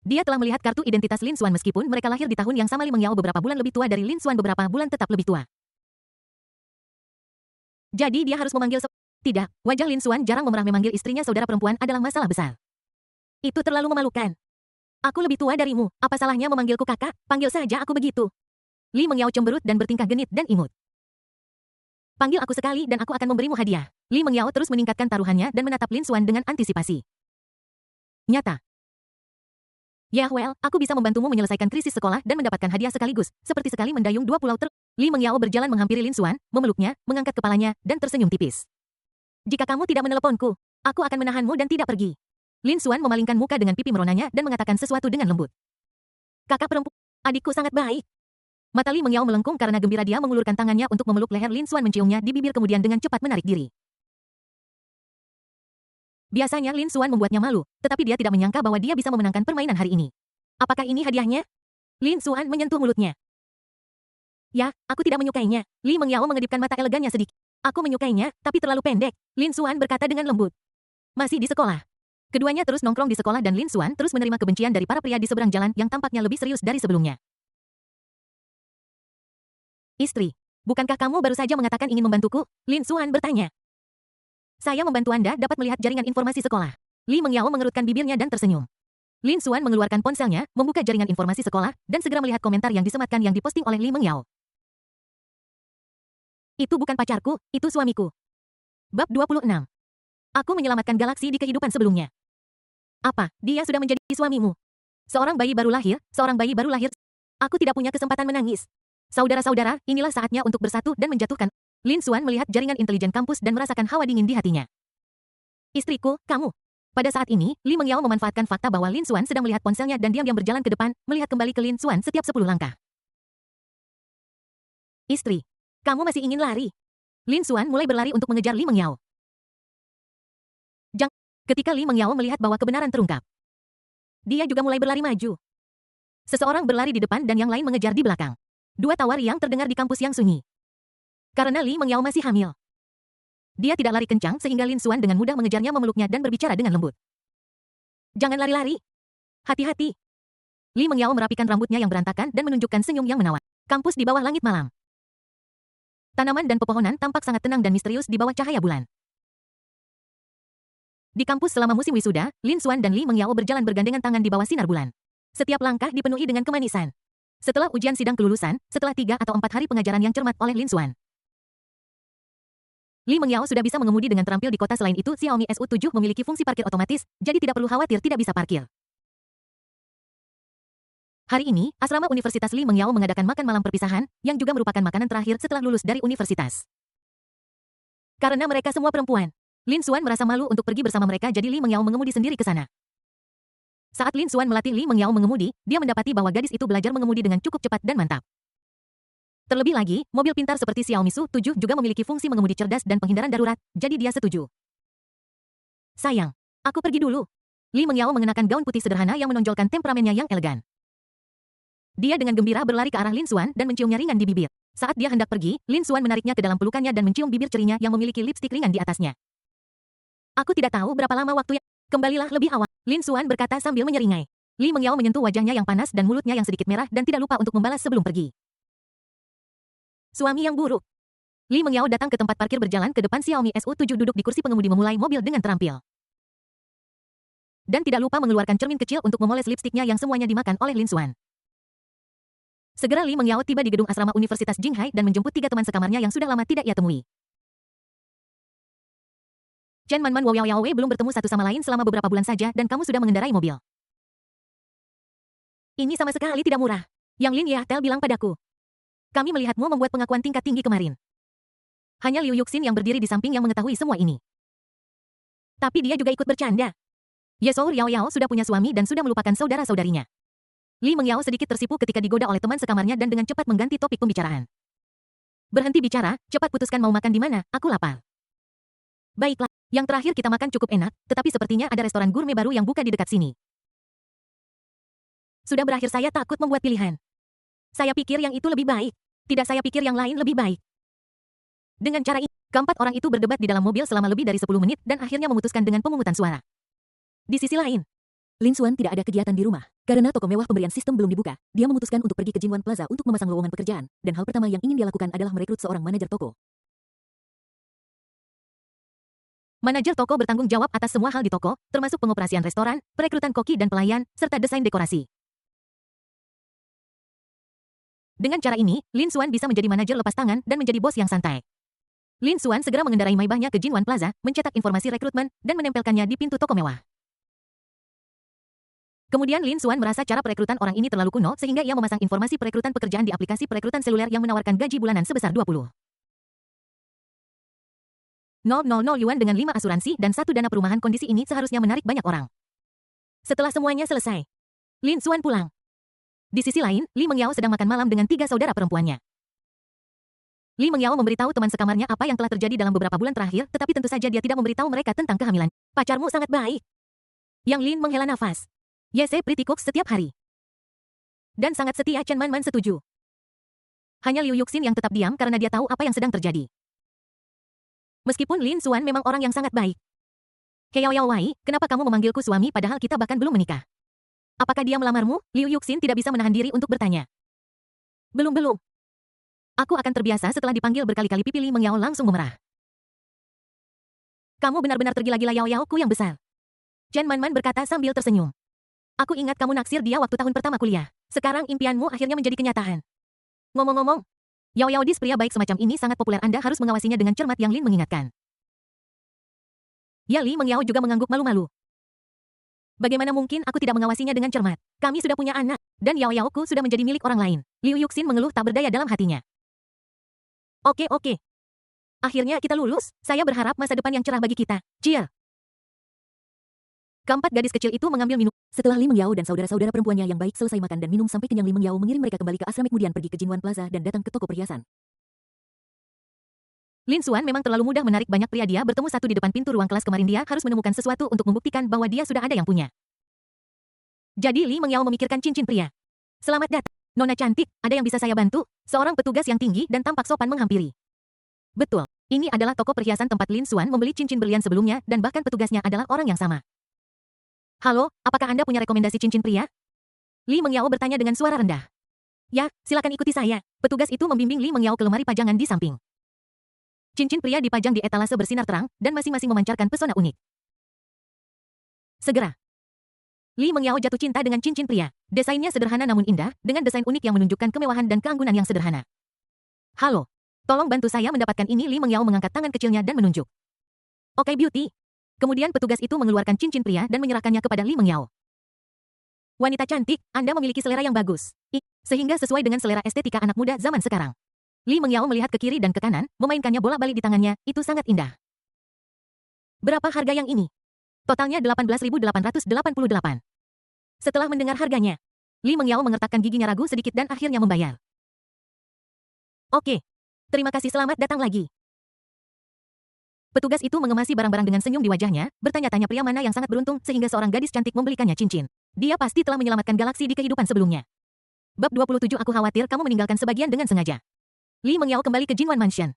Dia telah melihat kartu identitas Lin Xuan meskipun mereka lahir di tahun yang sama. Li Mengyao beberapa bulan lebih tua dari Lin Xuan, beberapa bulan tetap lebih tua. Jadi dia harus memanggil Tidak, wajah Lin Xuan jarang memerah. Memanggil istrinya saudara perempuan adalah masalah besar. Itu terlalu memalukan. Aku lebih tua darimu, apa salahnya memanggilku kakak? Panggil saja aku begitu. Li Mengyao cemberut dan bertingkah genit dan imut. Panggil aku sekali dan aku akan memberimu hadiah. Li Mengyao terus meningkatkan taruhannya dan menatap Lin Xuan dengan antisipasi. Nyata. Ya well, aku bisa membantumu menyelesaikan krisis sekolah dan mendapatkan hadiah sekaligus, seperti sekali mendayung dua pulau Li Mengyao berjalan menghampiri Lin Xuan, memeluknya, mengangkat kepalanya, dan tersenyum tipis. Jika kamu tidak meneleponku, aku akan menahanmu dan tidak pergi. Lin Xuan memalingkan muka dengan pipi meronanya dan mengatakan sesuatu dengan lembut. Kakak perempuan, adikku sangat baik. Mata Li Mengyao melengkung karena gembira. Dia mengulurkan tangannya untuk memeluk leher Lin Xuan, menciumnya di bibir kemudian dengan cepat menarik diri. Biasanya Lin Xuan membuatnya malu, tetapi dia tidak menyangka bahwa dia bisa memenangkan permainan hari ini. Apakah ini hadiahnya? Lin Xuan menyentuh mulutnya. Ya, aku tidak menyukainya. Li Mengyao mengedipkan mata elegannya sedikit. Aku menyukainya, tapi terlalu pendek. Lin Xuan berkata dengan lembut. Masih di sekolah. Keduanya terus nongkrong di sekolah dan Lin Xuan terus menerima kebencian dari para pria di seberang jalan yang tampaknya lebih serius dari sebelumnya. Istri, bukankah kamu baru saja mengatakan ingin membantuku? Lin Xuan bertanya. Saya membantu Anda dapat melihat jaringan informasi sekolah. Li Mengyao mengerutkan bibirnya dan tersenyum. Lin Xuan mengeluarkan ponselnya, membuka jaringan informasi sekolah, dan segera melihat komentar yang disematkan yang diposting oleh Li Mengyao. Itu bukan pacarku, itu suamiku. Bab 26. Aku menyelamatkan galaksi di kehidupan sebelumnya. Apa, dia sudah menjadi suamimu? Seorang bayi baru lahir. Aku tidak punya kesempatan menangis. Saudara-saudara, inilah saatnya untuk bersatu dan menjatuhkan. Lin Xuan melihat jaringan intelijen kampus dan merasakan hawa dingin di hatinya. Istriku, kamu. Pada saat ini, Li Mengyao memanfaatkan fakta bahwa Lin Xuan sedang melihat ponselnya dan diam-diam berjalan ke depan, melihat kembali ke Lin Xuan setiap 10 langkah. Istri, kamu masih ingin lari? Lin Xuan mulai berlari untuk mengejar Li Mengyao. Ketika Li Mengyao melihat bahwa kebenaran terungkap, dia juga mulai berlari maju. Seseorang berlari di depan dan yang lain mengejar di belakang. Dua tawa riang terdengar di kampus yang sunyi. Karena Li Mengyao masih hamil, dia tidak lari kencang sehingga Lin Xuan dengan mudah mengejarnya, memeluknya dan berbicara dengan lembut. Jangan lari-lari. Hati-hati. Li Mengyao merapikan rambutnya yang berantakan dan menunjukkan senyum yang menawan. Kampus di bawah langit malam. Tanaman dan pepohonan tampak sangat tenang dan misterius di bawah cahaya bulan. Di kampus selama musim wisuda, Lin Xuan dan Li Mengyao berjalan bergandengan tangan di bawah sinar bulan. Setiap langkah dipenuhi dengan kemanisan. Setelah ujian sidang kelulusan, setelah 3 atau 4 hari pengajaran yang cermat oleh Lin Xuan, Li Mengyao sudah bisa mengemudi dengan terampil di kota. Selain itu, Xiaomi SU7 memiliki fungsi parkir otomatis, jadi tidak perlu khawatir tidak bisa parkir. Hari ini, asrama Universitas Li Mengyao mengadakan makan malam perpisahan, yang juga merupakan makanan terakhir setelah lulus dari universitas. Karena mereka semua perempuan, Lin Xuan merasa malu untuk pergi bersama mereka, jadi Li Mengyao mengemudi sendiri ke sana. Saat Lin Xuan melatih Li Mengyao mengemudi, dia mendapati bahwa gadis itu belajar mengemudi dengan cukup cepat dan mantap. Terlebih lagi, mobil pintar seperti Xiaomi SU7 juga memiliki fungsi mengemudi cerdas dan penghindaran darurat, jadi dia setuju. Sayang, aku pergi dulu. Li Mengyao mengenakan gaun putih sederhana yang menonjolkan temperamennya yang elegan. Dia dengan gembira berlari ke arah Lin Xuan dan menciumnya ringan di bibir. Saat dia hendak pergi, Lin Xuan menariknya ke dalam pelukannya dan mencium bibir cerinya yang memiliki lipstik ringan di atasnya. Aku tidak tahu berapa lama waktunya. Kembalilah lebih awal, Lin Xuan berkata sambil menyeringai. Li Mengyao menyentuh wajahnya yang panas dan mulutnya yang sedikit merah dan tidak lupa untuk membalas sebelum pergi. Suami yang buruk. Li Mengyao datang ke tempat parkir berjalan ke depan Xiaomi SU7 duduk di kursi pengemudi memulai mobil dengan terampil. Dan tidak lupa mengeluarkan cermin kecil untuk memoles lipstiknya yang semuanya dimakan oleh Lin Xuan. Segera Li Mengyao tiba di gedung asrama Universitas Jinghai dan menjemput 3 teman sekamarnya yang sudah lama tidak ia temui. Chen Manman Wo Yaoyaowe belum bertemu satu sama lain selama beberapa bulan saja dan kamu sudah mengendarai mobil. Ini sama sekali tidak murah. Yang Lin Yahtel bilang padaku. Kami melihatmu membuat pengakuan tingkat tinggi kemarin. Hanya Liu Yuxin yang berdiri di samping yang mengetahui semua ini. Tapi dia juga ikut bercanda. Ye Shou Yao Yao sudah punya suami dan sudah melupakan saudara-saudarinya. Li Mengyao sedikit tersipu ketika digoda oleh teman sekamarnya dan dengan cepat mengganti topik pembicaraan. Berhenti bicara, cepat putuskan mau makan di mana, aku lapar. Baiklah, yang terakhir kita makan cukup enak, tetapi sepertinya ada restoran gourmet baru yang buka di dekat sini. Sudah berakhir, saya takut membuat pilihan. Saya pikir yang itu lebih baik. Tidak, saya pikir yang lain lebih baik. Dengan cara ini, keempat orang itu berdebat di dalam mobil selama lebih dari 10 menit dan akhirnya memutuskan dengan pemungutan suara. Di sisi lain, Lin Xuan tidak ada kegiatan di rumah. Karena toko mewah pemberian sistem belum dibuka, dia memutuskan untuk pergi ke Jinwan Plaza untuk memasang lowongan pekerjaan, dan hal pertama yang ingin dia lakukan adalah merekrut seorang manajer toko. Manajer toko bertanggung jawab atas semua hal di toko, termasuk pengoperasian restoran, perekrutan koki dan pelayan, serta desain dekorasi. Dengan cara ini, Lin Xuan bisa menjadi manajer lepas tangan dan menjadi bos yang santai. Lin Xuan segera mengendarai Maybachnya ke Jinwan Plaza, mencetak informasi rekrutmen, dan menempelkannya di pintu toko mewah. Kemudian Lin Xuan merasa cara perekrutan orang ini terlalu kuno sehingga ia memasang informasi perekrutan pekerjaan di aplikasi perekrutan seluler yang menawarkan gaji bulanan sebesar 20.000 yuan dengan 5 asuransi dan 1 dana perumahan. Kondisi ini seharusnya menarik banyak orang. Setelah semuanya selesai, Lin Xuan pulang. Di sisi lain, Li Mengyao sedang makan malam dengan 3 saudara perempuannya. Li Mengyao memberitahu teman sekamarnya apa yang telah terjadi dalam beberapa bulan terakhir, tetapi tentu saja dia tidak memberitahu mereka tentang kehamilan. Pacarmu sangat baik. Yang Lin menghela nafas. Yes, pretty cooks setiap hari. Dan sangat setia. Chen Man setuju. Hanya Liu Yuxin yang tetap diam karena dia tahu apa yang sedang terjadi. Meskipun Lin Xuan memang orang yang sangat baik. Xiao Yao Wei, kenapa kamu memanggilku suami padahal kita bahkan belum menikah? Apakah dia melamarmu? Liu Yuxin tidak bisa menahan diri untuk bertanya. Belum. Aku akan terbiasa. Setelah dipanggil berkali-kali, pipi Li Mengyao langsung memerah. Kamu benar-benar tergila-gila. Yao Yaoku yang besar. Chen Man berkata sambil tersenyum. Aku ingat kamu naksir dia waktu tahun pertama kuliah. Sekarang impianmu akhirnya menjadi kenyataan. Ngomong-ngomong, Yao Yaodis, pria baik semacam ini sangat populer. Anda harus mengawasinya dengan cermat, yang Lin mengingatkan. Ya, Li Mengyao juga mengangguk malu-malu. Bagaimana mungkin aku tidak mengawasinya dengan cermat? Kami sudah punya anak, dan Yao Yaoku sudah menjadi milik orang lain. Liu Yuxin mengeluh tak berdaya dalam hatinya. Oke. Akhirnya kita lulus. Saya berharap masa depan yang cerah bagi kita. Cheer. Keempat gadis kecil itu mengambil minum. Setelah Li Mengyao dan saudara-saudara perempuannya yang baik selesai makan dan minum sampai kenyang, Li Mengyao mengirim mereka kembali ke asrama, kemudian pergi ke Jinwan Plaza dan datang ke toko perhiasan. Lin Xuan memang terlalu mudah menarik banyak pria. Dia bertemu satu di depan pintu ruang kelas. Kemarin dia harus menemukan sesuatu untuk membuktikan bahwa dia sudah ada yang punya. Jadi Li Mengyao memikirkan cincin pria. Selamat datang, Nona cantik, ada yang bisa saya bantu? Seorang petugas yang tinggi dan tampak sopan menghampiri. Betul, ini adalah toko perhiasan tempat Lin Xuan membeli cincin berlian sebelumnya, dan bahkan petugasnya adalah orang yang sama. Halo, apakah Anda punya rekomendasi cincin pria? Li Mengyao bertanya dengan suara rendah. Ya, silakan ikuti saya. Petugas itu membimbing Li Mengyao ke lemari pajangan di samping. Cincin pria dipajang di etalase bersinar terang, dan masing-masing memancarkan pesona unik. Segera, Li Mengyao jatuh cinta dengan cincin pria. Desainnya sederhana namun indah, dengan desain unik yang menunjukkan kemewahan dan keanggunan yang sederhana. Halo, tolong bantu saya mendapatkan ini. Li Mengyao mengangkat tangan kecilnya dan menunjuk. Oke, Beauty. Kemudian petugas itu mengeluarkan cincin pria dan menyerahkannya kepada Li Mengyao. Wanita cantik, Anda memiliki selera yang bagus. Sehingga sesuai dengan selera estetika anak muda zaman sekarang. Li Mengyao melihat ke kiri dan ke kanan, memainkannya bolak-balik di tangannya. Itu sangat indah. Berapa harga yang ini? Totalnya 18.888. Setelah mendengar harganya, Li Mengyao mengertakkan giginya ragu sedikit dan akhirnya membayar. Oke. Terima kasih, selamat datang lagi. Petugas itu mengemasi barang-barang dengan senyum di wajahnya, bertanya-tanya pria mana yang sangat beruntung sehingga seorang gadis cantik membelikannya cincin. Dia pasti telah menyelamatkan galaksi di kehidupan sebelumnya. Bab 27. Aku khawatir kamu meninggalkan sebagian dengan sengaja. Li Mengyao kembali ke Jinwan Mansion.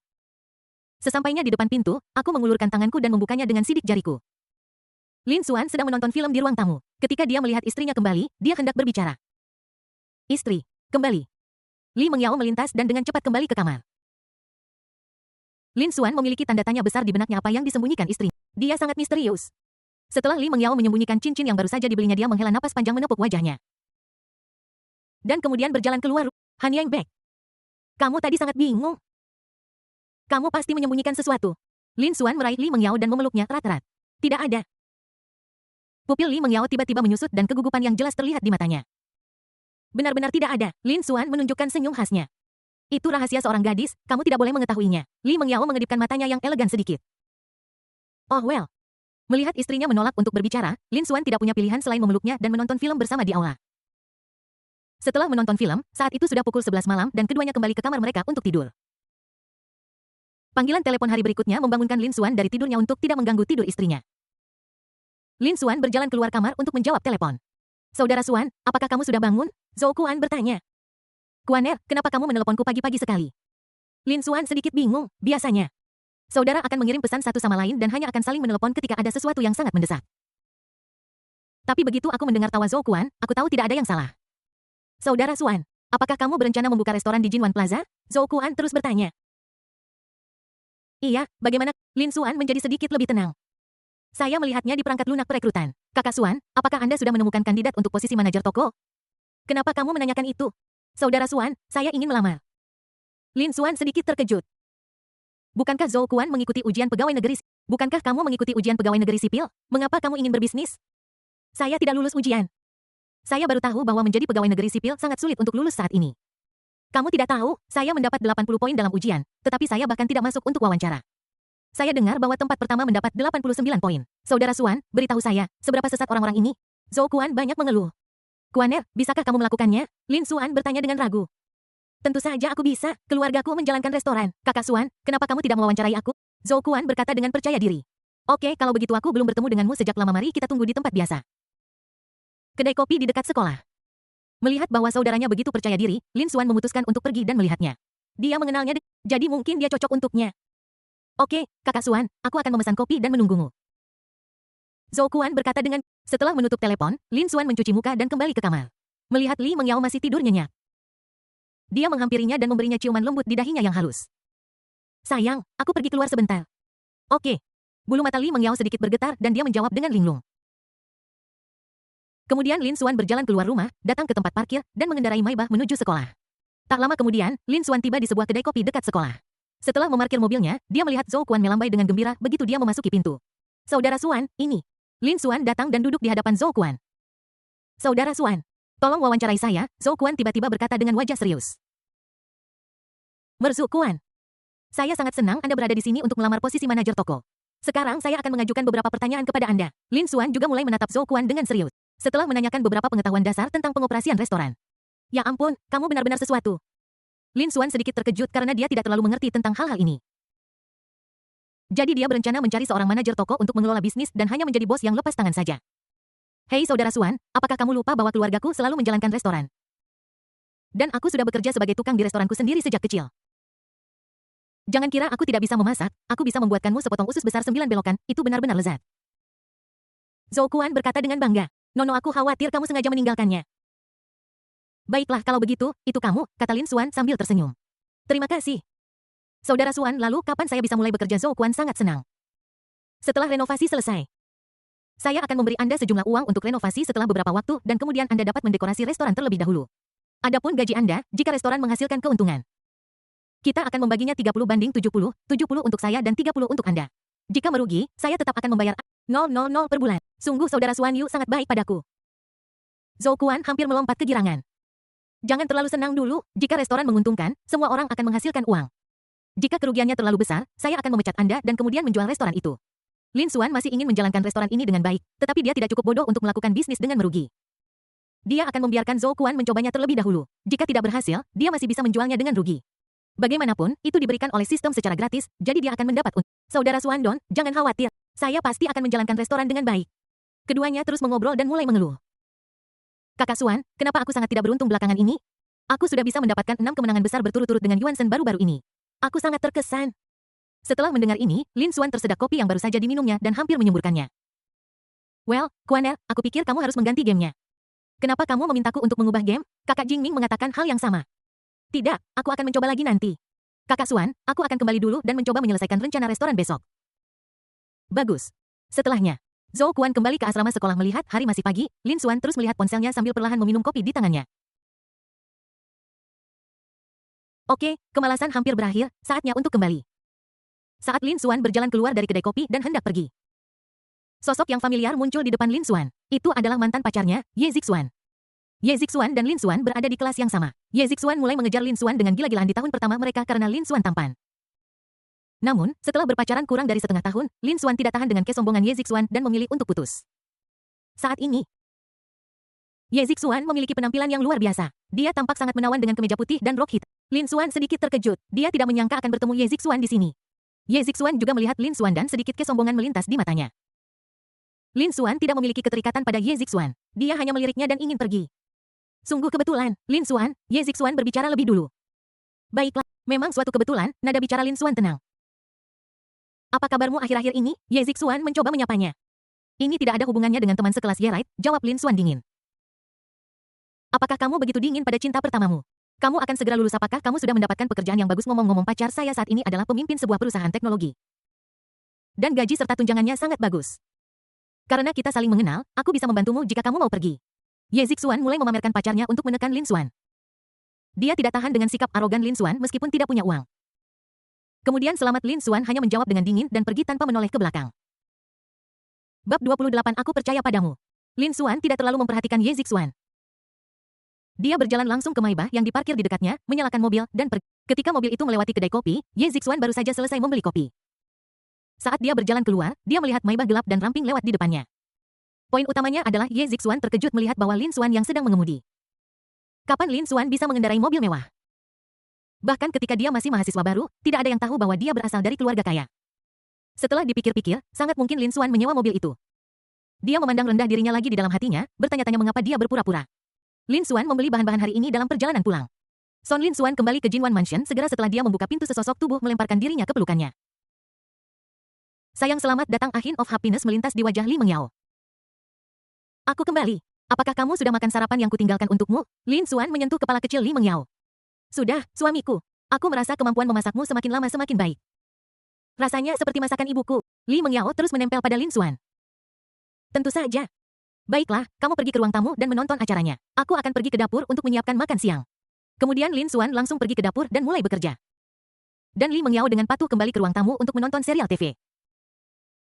Sesampainya di depan pintu, aku mengulurkan tanganku dan membukanya dengan sidik jariku. Lin Xuan sedang menonton film di ruang tamu. Ketika dia melihat istrinya kembali, dia hendak berbicara. Istri, kembali. Li Mengyao melintas dan dengan cepat kembali ke kamar. Lin Xuan memiliki tanda tanya besar di benaknya. Apa yang disembunyikan istri? Dia sangat misterius. Setelah Li Mengyao menyembunyikan cincin yang baru saja dibelinya, dia menghela napas panjang menepuk wajahnya. Dan kemudian berjalan keluar. Han Yang Bek. Kamu tadi sangat bingung. Kamu pasti menyembunyikan sesuatu. Lin Xuan meraih Li Mengyao dan memeluknya erat-erat. Tidak ada. Pupil Li Mengyao tiba-tiba menyusut dan kegugupan yang jelas terlihat di matanya. Benar-benar tidak ada. Lin Xuan menunjukkan senyum khasnya. Itu rahasia seorang gadis, kamu tidak boleh mengetahuinya. Li Mengyao mengedipkan matanya yang elegan sedikit. Oh well. Melihat istrinya menolak untuk berbicara, Lin Xuan tidak punya pilihan selain memeluknya dan menonton film bersama di aula. Setelah menonton film, saat itu sudah pukul 11 malam dan keduanya kembali ke kamar mereka untuk tidur. Panggilan telepon hari berikutnya membangunkan Lin Xuan dari tidurnya untuk tidak mengganggu tidur istrinya. Lin Xuan berjalan keluar kamar untuk menjawab telepon. Saudara Xuan, apakah kamu sudah bangun? Zhou Kuan bertanya. Kuaner, kenapa kamu meneleponku pagi-pagi sekali? Lin Xuan sedikit bingung. Biasanya, saudara akan mengirim pesan satu sama lain dan hanya akan saling menelepon ketika ada sesuatu yang sangat mendesak. Tapi begitu aku mendengar tawa Zhou Kuan, aku tahu tidak ada yang salah. Saudara Xuan, apakah kamu berencana membuka restoran di Jinwan Plaza? Zhou Kuan terus bertanya. Iya, bagaimana? Lin Xuan menjadi sedikit lebih tenang. Saya melihatnya di perangkat lunak perekrutan. Kakak Xuan, apakah Anda sudah menemukan kandidat untuk posisi manajer toko? Kenapa kamu menanyakan itu? Saudara Xuan, saya ingin melamar. Lin Xuan sedikit terkejut. Bukankah Zhou Kuan mengikuti ujian pegawai negeri? Bukankah kamu mengikuti ujian pegawai negeri sipil? Mengapa kamu ingin berbisnis? Saya tidak lulus ujian. Saya baru tahu bahwa menjadi pegawai negeri sipil sangat sulit untuk lulus saat ini. Kamu tidak tahu, saya mendapat 80 poin dalam ujian, tetapi saya bahkan tidak masuk untuk wawancara. Saya dengar bahwa tempat pertama mendapat 89 poin. Saudara Xuan, beritahu saya, seberapa sesat orang-orang ini? Zhou Kuan banyak mengeluh. Kuaner, bisakah kamu melakukannya? Lin Xuan bertanya dengan ragu. Tentu saja aku bisa, keluargaku menjalankan restoran. Kakak Xuan, kenapa kamu tidak mewawancarai aku? Zhou Kuan berkata dengan percaya diri. Oke, kalau begitu aku belum bertemu denganmu sejak lama, mari kita tunggu di tempat biasa. Kedai kopi di dekat sekolah. Melihat bahwa saudaranya begitu percaya diri, Lin Xuan memutuskan untuk pergi dan melihatnya. Dia mengenalnya, jadi mungkin dia cocok untuknya. Oke, Kakak Xuan, aku akan memesan kopi dan menunggumu. Zhou Kuan berkata dengan, setelah menutup telepon, Lin Xuan mencuci muka dan kembali ke kamar. Melihat Li Mengyao masih tidur nyenyak. Dia menghampirinya dan memberinya ciuman lembut di dahinya yang halus. Sayang, aku pergi keluar sebentar. Oke. Bulu mata Li Mengyao sedikit bergetar dan dia menjawab dengan linglung. Kemudian Lin Xuan berjalan keluar rumah, datang ke tempat parkir, dan mengendarai Maybach menuju sekolah. Tak lama kemudian, Lin Xuan tiba di sebuah kedai kopi dekat sekolah. Setelah memarkir mobilnya, dia melihat Zhou Kuan melambai dengan gembira begitu dia memasuki pintu. Saudara Xuan, ini. Lin Xuan datang dan duduk di hadapan Zhou Kuan. Saudara Xuan, tolong wawancarai saya, Zhou Kuan tiba-tiba berkata dengan wajah serius. Merzu Kuan. Saya sangat senang Anda berada di sini untuk melamar posisi manajer toko. Sekarang saya akan mengajukan beberapa pertanyaan kepada Anda. Lin Xuan juga mulai menatap Zhou Kuan dengan serius. Setelah menanyakan beberapa pengetahuan dasar tentang pengoperasian restoran. Ya ampun, kamu benar-benar sesuatu. Lin Xuan sedikit terkejut karena dia tidak terlalu mengerti tentang hal-hal ini. Jadi dia berencana mencari seorang manajer toko untuk mengelola bisnis dan hanya menjadi bos yang lepas tangan saja. Hei saudara Xuan, apakah kamu lupa bahwa keluargaku selalu menjalankan restoran? Dan aku sudah bekerja sebagai tukang di restoranku sendiri sejak kecil. Jangan kira aku tidak bisa memasak, aku bisa membuatkanmu sepotong usus besar 9 belokan, itu benar-benar lezat. Zhou Kuan berkata dengan bangga. Nono, aku khawatir kamu sengaja meninggalkannya. Baiklah kalau begitu, itu kamu, kata Lin Xuan sambil tersenyum. Terima kasih. Saudara Xuan, lalu kapan saya bisa mulai bekerja? Zhou Kuan sangat senang. Setelah renovasi selesai. Saya akan memberi Anda sejumlah uang untuk renovasi setelah beberapa waktu dan kemudian Anda dapat mendekorasi restoran terlebih dahulu. Adapun gaji Anda, jika restoran menghasilkan keuntungan. Kita akan membaginya 30/70, 70 untuk saya dan 30 untuk Anda. Jika merugi, saya tetap akan membayar 000 per bulan. Sungguh saudara Xuan Yu sangat baik padaku. Zhou Kuan hampir melompat kegirangan. Jangan terlalu senang dulu, jika restoran menguntungkan, semua orang akan menghasilkan uang. Jika kerugiannya terlalu besar, saya akan memecat Anda dan kemudian menjual restoran itu. Lin Xuan masih ingin menjalankan restoran ini dengan baik, tetapi dia tidak cukup bodoh untuk melakukan bisnis dengan merugi. Dia akan membiarkan Zhou Kuan mencobanya terlebih dahulu. Jika tidak berhasil, dia masih bisa menjualnya dengan rugi. Bagaimanapun, itu diberikan oleh sistem secara gratis, jadi dia akan mendapat untung. Saudara Xuan Don, jangan khawatir. Saya pasti akan menjalankan restoran dengan baik. Keduanya terus mengobrol dan mulai mengeluh. Kakak Xuan, kenapa aku sangat tidak beruntung belakangan ini? Aku sudah bisa mendapatkan 6 kemenangan besar berturut-turut dengan Yuan Shen baru-baru ini. Aku sangat terkesan. Setelah mendengar ini, Lin Xuan tersedak kopi yang baru saja diminumnya dan hampir menyemburkannya. Well, Kuaner, aku pikir kamu harus mengganti gamenya. Kenapa kamu memintaku untuk mengubah game? Kakak Jingming mengatakan hal yang sama. Tidak, aku akan mencoba lagi nanti. Kakak Xuan, aku akan kembali dulu dan mencoba menyelesaikan rencana restoran besok. Bagus. Setelahnya, Zhou Kuan kembali ke asrama sekolah melihat hari masih pagi, Lin Xuan terus melihat ponselnya sambil perlahan meminum kopi di tangannya. Oke, kemalasan hampir berakhir, saatnya untuk kembali. Saat Lin Xuan berjalan keluar dari kedai kopi dan hendak pergi. Sosok yang familiar muncul di depan Lin Xuan. Itu adalah mantan pacarnya, Ye Zixuan. Ye Zixuan dan Lin Xuan berada di kelas yang sama. Ye Zixuan mulai mengejar Lin Xuan dengan gila-gilaan di tahun pertama mereka karena Lin Xuan tampan. Namun, setelah berpacaran kurang dari setengah tahun, Lin Xuan tidak tahan dengan kesombongan Ye Zixuan dan memilih untuk putus. Saat ini, Ye Zixuan memiliki penampilan yang luar biasa. Dia tampak sangat menawan dengan kemeja putih dan rok hitam. Lin Xuan sedikit terkejut. Dia tidak menyangka akan bertemu Ye Zixuan di sini. Ye Zixuan juga melihat Lin Xuan dan sedikit kesombongan melintas di matanya. Lin Xuan tidak memiliki keterikatan pada Ye Zixuan. Dia hanya meliriknya dan ingin pergi. Sungguh kebetulan, Lin Xuan, Ye Zixuan berbicara lebih dulu. Baiklah, memang suatu kebetulan, nada bicara Lin Xuan tenang. Apa kabarmu akhir-akhir ini? Ye Zixuan mencoba menyapanya. Ini tidak ada hubungannya dengan teman sekelas Ye, jawab Lin Xuan dingin. Apakah kamu begitu dingin pada cinta pertamamu? Kamu akan segera lulus. Apakah kamu sudah mendapatkan pekerjaan yang bagus? Ngomong-ngomong, pacar saya saat ini adalah pemimpin sebuah perusahaan teknologi. Dan gaji serta tunjangannya sangat bagus. Karena kita saling mengenal, aku bisa membantumu jika kamu mau pergi. Ye Zixuan mulai memamerkan pacarnya untuk menekan Lin Xuan. Dia tidak tahan dengan sikap arogan Lin Xuan meskipun tidak punya uang. Kemudian selamat Lin Xuan hanya menjawab dengan dingin dan pergi tanpa menoleh ke belakang. Bab 28 Aku percaya padamu. Lin Xuan tidak terlalu memperhatikan Ye Zixuan. Dia berjalan langsung ke Maybach yang diparkir di dekatnya, menyalakan mobil, dan pergi. Ketika mobil itu melewati kedai kopi, Ye Zixuan baru saja selesai membeli kopi. Saat dia berjalan keluar, dia melihat Maybach gelap dan ramping lewat di depannya. Poin utamanya adalah Ye Zixuan terkejut melihat bahwa Lin Xuan yang sedang mengemudi. Kapan Lin Xuan bisa mengendarai mobil mewah? Bahkan ketika dia masih mahasiswa baru, tidak ada yang tahu bahwa dia berasal dari keluarga kaya. Setelah dipikir-pikir, sangat mungkin Lin Xuan menyewa mobil itu. Dia memandang rendah dirinya lagi di dalam hatinya, bertanya-tanya mengapa dia berpura-pura. Lin Xuan membeli bahan-bahan hari ini dalam perjalanan pulang. Son Lin Xuan kembali ke Jinwan Mansion segera setelah dia membuka pintu. Sesosok tubuh melemparkan dirinya ke pelukannya. Sayang, selamat datang. A hint of happiness melintas di wajah Li Mengyao. Aku kembali. Apakah kamu sudah makan sarapan yang kutinggalkan untukmu? Lin Xuan menyentuh kepala kecil Li Mengyao. Sudah, suamiku. Aku merasa kemampuan memasakmu semakin lama semakin baik. Rasanya seperti masakan ibuku. Li Mengyao terus menempel pada Lin Xuan. Tentu saja. Baiklah, kamu pergi ke ruang tamu dan menonton acaranya. Aku akan pergi ke dapur untuk menyiapkan makan siang. Kemudian Lin Xuan langsung pergi ke dapur dan mulai bekerja. Dan Li Mengyao dengan patuh kembali ke ruang tamu untuk menonton serial TV.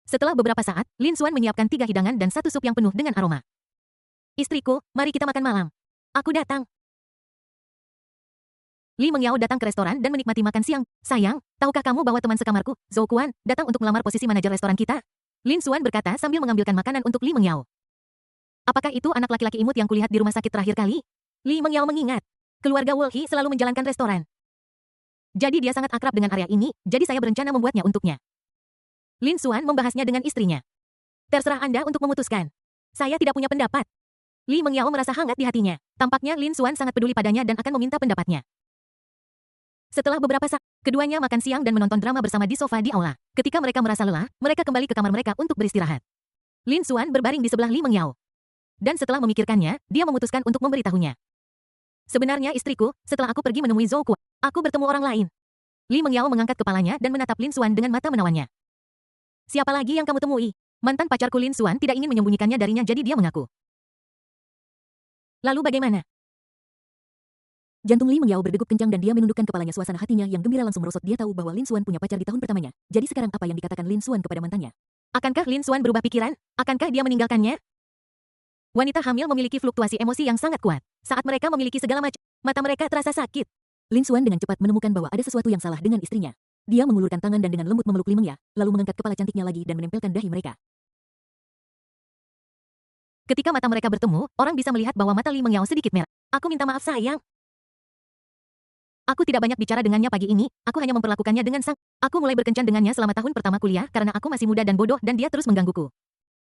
Setelah beberapa saat, Lin Xuan menyiapkan 3 hidangan dan 1 sup yang penuh dengan aroma. Istriku, mari kita makan malam. Aku datang. Li Mengyao datang ke restoran dan menikmati makan siang. Sayang, tahukah kamu bahwa teman sekamarku, Zhou Kuan, datang untuk melamar posisi manajer restoran kita? Lin Xuan berkata sambil mengambilkan makanan untuk Li Mengyao. Apakah itu anak laki-laki imut yang kulihat di rumah sakit terakhir kali? Li Mengyao mengingat. Keluarga Wolhi selalu menjalankan restoran. Jadi dia sangat akrab dengan area ini, jadi saya berencana membuatnya untuknya. Lin Xuan membahasnya dengan istrinya. Terserah Anda untuk memutuskan. Saya tidak punya pendapat. Li Mengyao merasa hangat di hatinya. Tampaknya Lin Xuan sangat peduli padanya dan akan meminta pendapatnya. Setelah beberapa saat, keduanya makan siang dan menonton drama bersama di sofa di aula. Ketika mereka merasa lelah, mereka kembali ke kamar mereka untuk beristirahat. Lin Xuan berbaring di sebelah Li Mengyao. Dan setelah memikirkannya, dia memutuskan untuk memberitahunya. Sebenarnya istriku, setelah aku pergi menemui Zhou Kuan, aku bertemu orang lain. Li Mengyao mengangkat kepalanya dan menatap Lin Xuan dengan mata menawannya. Siapa lagi yang kamu temui? Mantan pacarku. Lin Xuan tidak ingin menyembunyikannya darinya jadi dia mengaku. Lalu bagaimana? Jantung Li Mengyao berdegup kencang dan dia menundukkan kepalanya. Suasana hatinya yang gembira langsung merosot. Dia tahu bahwa Lin Xuan punya pacar di tahun pertamanya. Jadi sekarang apa yang dikatakan Lin Xuan kepada mantannya? Akankah Lin Xuan berubah pikiran? Akankah dia meninggalkannya? Wanita hamil memiliki fluktuasi emosi yang sangat kuat. Saat mereka memiliki segala macam, mata mereka terasa sakit. Lin Xuan dengan cepat menemukan bahwa ada sesuatu yang salah dengan istrinya. Dia mengulurkan tangan dan dengan lembut memeluk Li Mengyao, lalu mengangkat kepala cantiknya lagi dan menempelkan dahi mereka. Ketika mata mereka bertemu, orang bisa melihat bahwa mata Li Mengyao sedikit merah. Aku minta maaf sayang. Aku tidak banyak bicara dengannya pagi ini, aku hanya memperlakukannya dengan sang. Aku mulai berkencan dengannya selama tahun pertama kuliah karena aku masih muda dan bodoh dan dia terus menggangguku.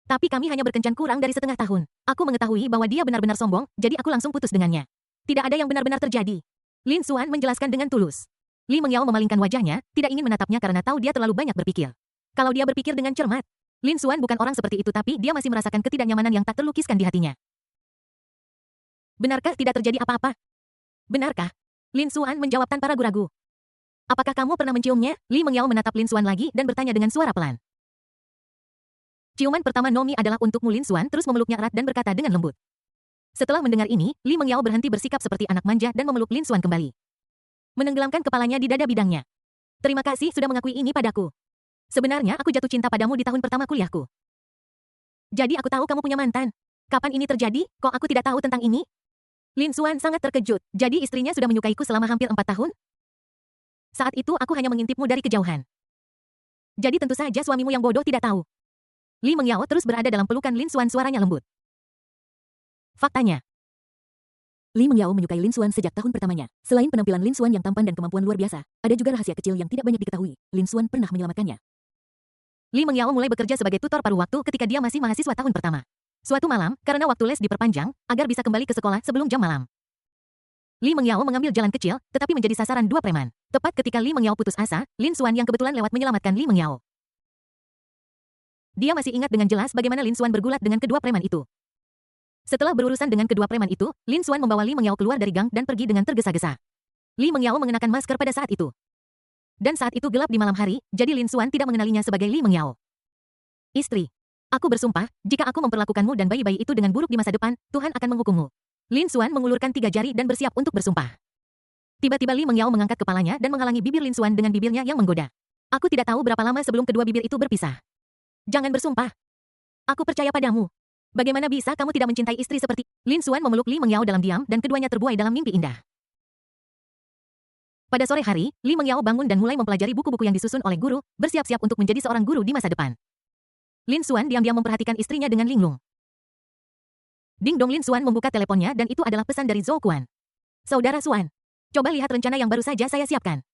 Tapi kami hanya berkencan kurang dari setengah tahun. Aku mengetahui bahwa dia benar-benar sombong, jadi aku langsung putus dengannya. Tidak ada yang benar-benar terjadi. Lin Xuan menjelaskan dengan tulus. Li Mengyao memalingkan wajahnya, tidak ingin menatapnya karena tahu dia terlalu banyak berpikir. Kalau dia berpikir dengan cermat, Lin Xuan bukan orang seperti itu tapi dia masih merasakan ketidaknyamanan yang tak terlukiskan di hatinya. Benarkah tidak terjadi apa-apa? Benarkah? Lin Xuan menjawab tanpa ragu-ragu. Apakah kamu pernah menciumnya? Li Mengyao menatap Lin Xuan lagi dan bertanya dengan suara pelan. Ciuman pertama Nomi adalah untukmu. Lin Xuan terus memeluknya erat dan berkata dengan lembut. Setelah mendengar ini, Li Mengyao berhenti bersikap seperti anak manja dan memeluk Lin Xuan kembali. Menenggelamkan kepalanya di dada bidangnya. Terima kasih sudah mengakui ini padaku. Sebenarnya aku jatuh cinta padamu di tahun pertama kuliahku. Jadi aku tahu kamu punya mantan. Kapan ini terjadi? Kok aku tidak tahu tentang ini? Lin Xuan sangat terkejut. Jadi istrinya sudah menyukaiku selama hampir 4 tahun? Saat itu aku hanya mengintipmu dari kejauhan. Jadi tentu saja suamimu yang bodoh tidak tahu. Li Mengyao terus berada dalam pelukan Lin Xuan, suaranya lembut. Faktanya, Li Mengyao menyukai Lin Xuan sejak tahun pertamanya. Selain penampilan Lin Xuan yang tampan dan kemampuan luar biasa, ada juga rahasia kecil yang tidak banyak diketahui. Lin Xuan pernah menyelamatkannya. Li Mengyao mulai bekerja sebagai tutor paruh waktu ketika dia masih mahasiswa tahun pertama. Suatu malam, karena waktu les diperpanjang, agar bisa kembali ke sekolah sebelum jam malam. Li Mengyao mengambil jalan kecil, tetapi menjadi sasaran 2 preman. Tepat ketika Li Mengyao putus asa, Lin Xuan yang kebetulan lewat menyelamatkan Li Mengyao. Dia masih ingat dengan jelas bagaimana Lin Xuan bergulat dengan kedua preman itu. Setelah berurusan dengan kedua preman itu, Lin Xuan membawa Li Mengyao keluar dari gang dan pergi dengan tergesa-gesa. Li Mengyao mengenakan masker pada saat itu. Dan saat itu gelap di malam hari, jadi Lin Xuan tidak mengenalinya sebagai Li Mengyao. Istri, aku bersumpah, jika aku memperlakukanmu dan bayi-bayi itu dengan buruk di masa depan, Tuhan akan menghukummu. Lin Xuan mengulurkan 3 jari dan bersiap untuk bersumpah. Tiba-tiba Li Mengyao mengangkat kepalanya dan menghalangi bibir Lin Xuan dengan bibirnya yang menggoda. Aku tidak tahu berapa lama sebelum kedua bibir itu berpisah. Jangan bersumpah. Aku percaya padamu. Bagaimana bisa kamu tidak mencintai istri seperti... Lin Xuan memeluk Li Mengyao dalam diam dan keduanya terbuai dalam mimpi indah. Pada sore hari, Li Mengyao bangun dan mulai mempelajari buku-buku yang disusun oleh guru, bersiap-siap untuk menjadi seorang guru di masa depan. Lin Xuan diam-diam memperhatikan istrinya dengan linglung. Ding dong, Lin Xuan membuka teleponnya dan itu adalah pesan dari Zhou Quan. Saudara Xuan, coba lihat rencana yang baru saja saya siapkan.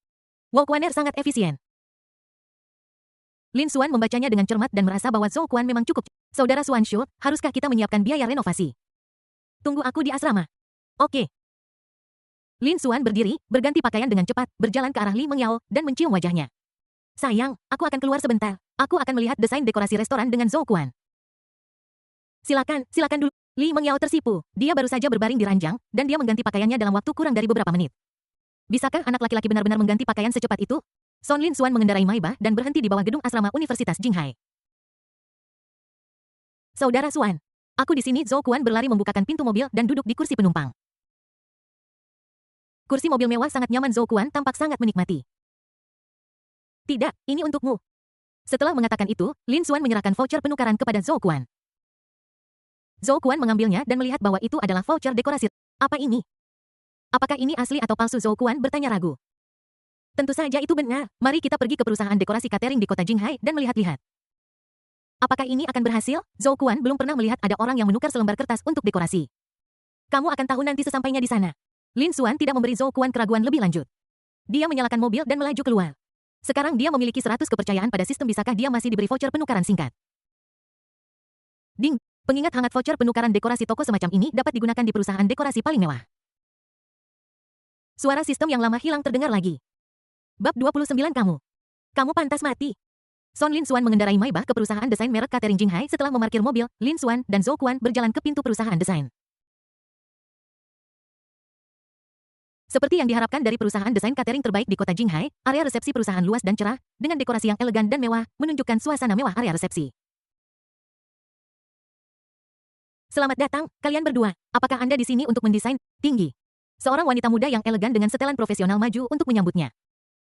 Wou Quaner sangat efisien. Lin Xuan membacanya dengan cermat dan merasa bahwa Zhou Quan memang cukup. Saudara Xuan Shu, haruskah kita menyiapkan biaya renovasi? Tunggu aku di asrama. Oke. Lin Xuan berdiri, berganti pakaian dengan cepat, berjalan ke arah Li Mengyao, dan mencium wajahnya. Sayang, aku akan keluar sebentar. Aku akan melihat desain dekorasi restoran dengan Zhou Quan. Silakan dulu. Li Mengyao tersipu. Dia baru saja berbaring di ranjang, dan dia mengganti pakaiannya dalam waktu kurang dari beberapa menit. Bisakah anak laki-laki benar-benar mengganti pakaian secepat itu? Son Lin Xuan mengendarai Maibah dan berhenti di bawah gedung asrama Universitas Jinghai. Saudara Xuan, aku di sini. Zhou Quan berlari membukakan pintu mobil dan duduk di kursi penumpang. Kursi mobil mewah sangat nyaman. Zhou Quan tampak sangat menikmati. Tidak, ini untukmu. Setelah mengatakan itu, Lin Xuan menyerahkan voucher penukaran kepada Zhou Quan. Zhou Quan mengambilnya dan melihat bahwa itu adalah voucher dekorasi. Apa ini? Apakah ini asli atau palsu? Zhou Quan bertanya ragu. Tentu saja itu benar. Mari kita pergi ke perusahaan dekorasi catering di kota Jinghai dan melihat-lihat. Apakah ini akan berhasil? Zhou Quan belum pernah melihat ada orang yang menukar selembar kertas untuk dekorasi. Kamu akan tahu nanti sesampainya di sana. Lin Xuan tidak memberi Zhou Quan keraguan lebih lanjut. Dia menyalakan mobil dan melaju keluar. Sekarang dia memiliki 100 kepercayaan pada sistem. Bisakah dia masih diberi voucher penukaran singkat? Ding, pengingat hangat voucher penukaran dekorasi toko semacam ini dapat digunakan di perusahaan dekorasi paling mewah. Suara sistem yang lama hilang terdengar lagi. Bab 29 kamu. Kamu pantas mati. Son Lin Xuan mengendarai Maibah ke perusahaan desain merek catering Jinghai. Setelah memarkir mobil, Lin Xuan dan Zhou Quan berjalan ke pintu perusahaan desain. Seperti yang diharapkan dari perusahaan desain catering terbaik di kota Jinghai, area resepsi perusahaan luas dan cerah, dengan dekorasi yang elegan dan mewah, menunjukkan suasana mewah area resepsi. Selamat datang, kalian berdua. Apakah Anda di sini untuk mendesain? Tinggi. Seorang wanita muda yang elegan dengan setelan profesional maju untuk menyambutnya.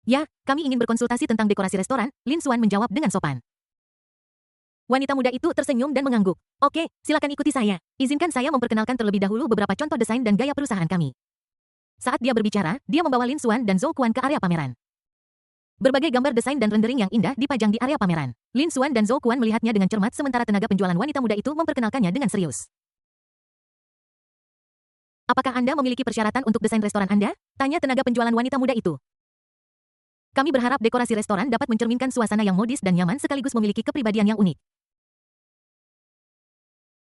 Ya, kami ingin berkonsultasi tentang dekorasi restoran, Lin Xuan menjawab dengan sopan. Wanita muda itu tersenyum dan mengangguk. Oke, silakan ikuti saya. Izinkan saya memperkenalkan terlebih dahulu beberapa contoh desain dan gaya perusahaan kami. Saat dia berbicara, dia membawa Lin Xuan dan Zhou Quan ke area pameran. Berbagai gambar desain dan rendering yang indah dipajang di area pameran. Lin Xuan dan Zhou Quan melihatnya dengan cermat sementara tenaga penjualan wanita muda itu memperkenalkannya dengan serius. Apakah Anda memiliki persyaratan untuk desain restoran Anda? Tanya tenaga penjualan wanita muda itu. Kami berharap dekorasi restoran dapat mencerminkan suasana yang modis dan nyaman sekaligus memiliki kepribadian yang unik.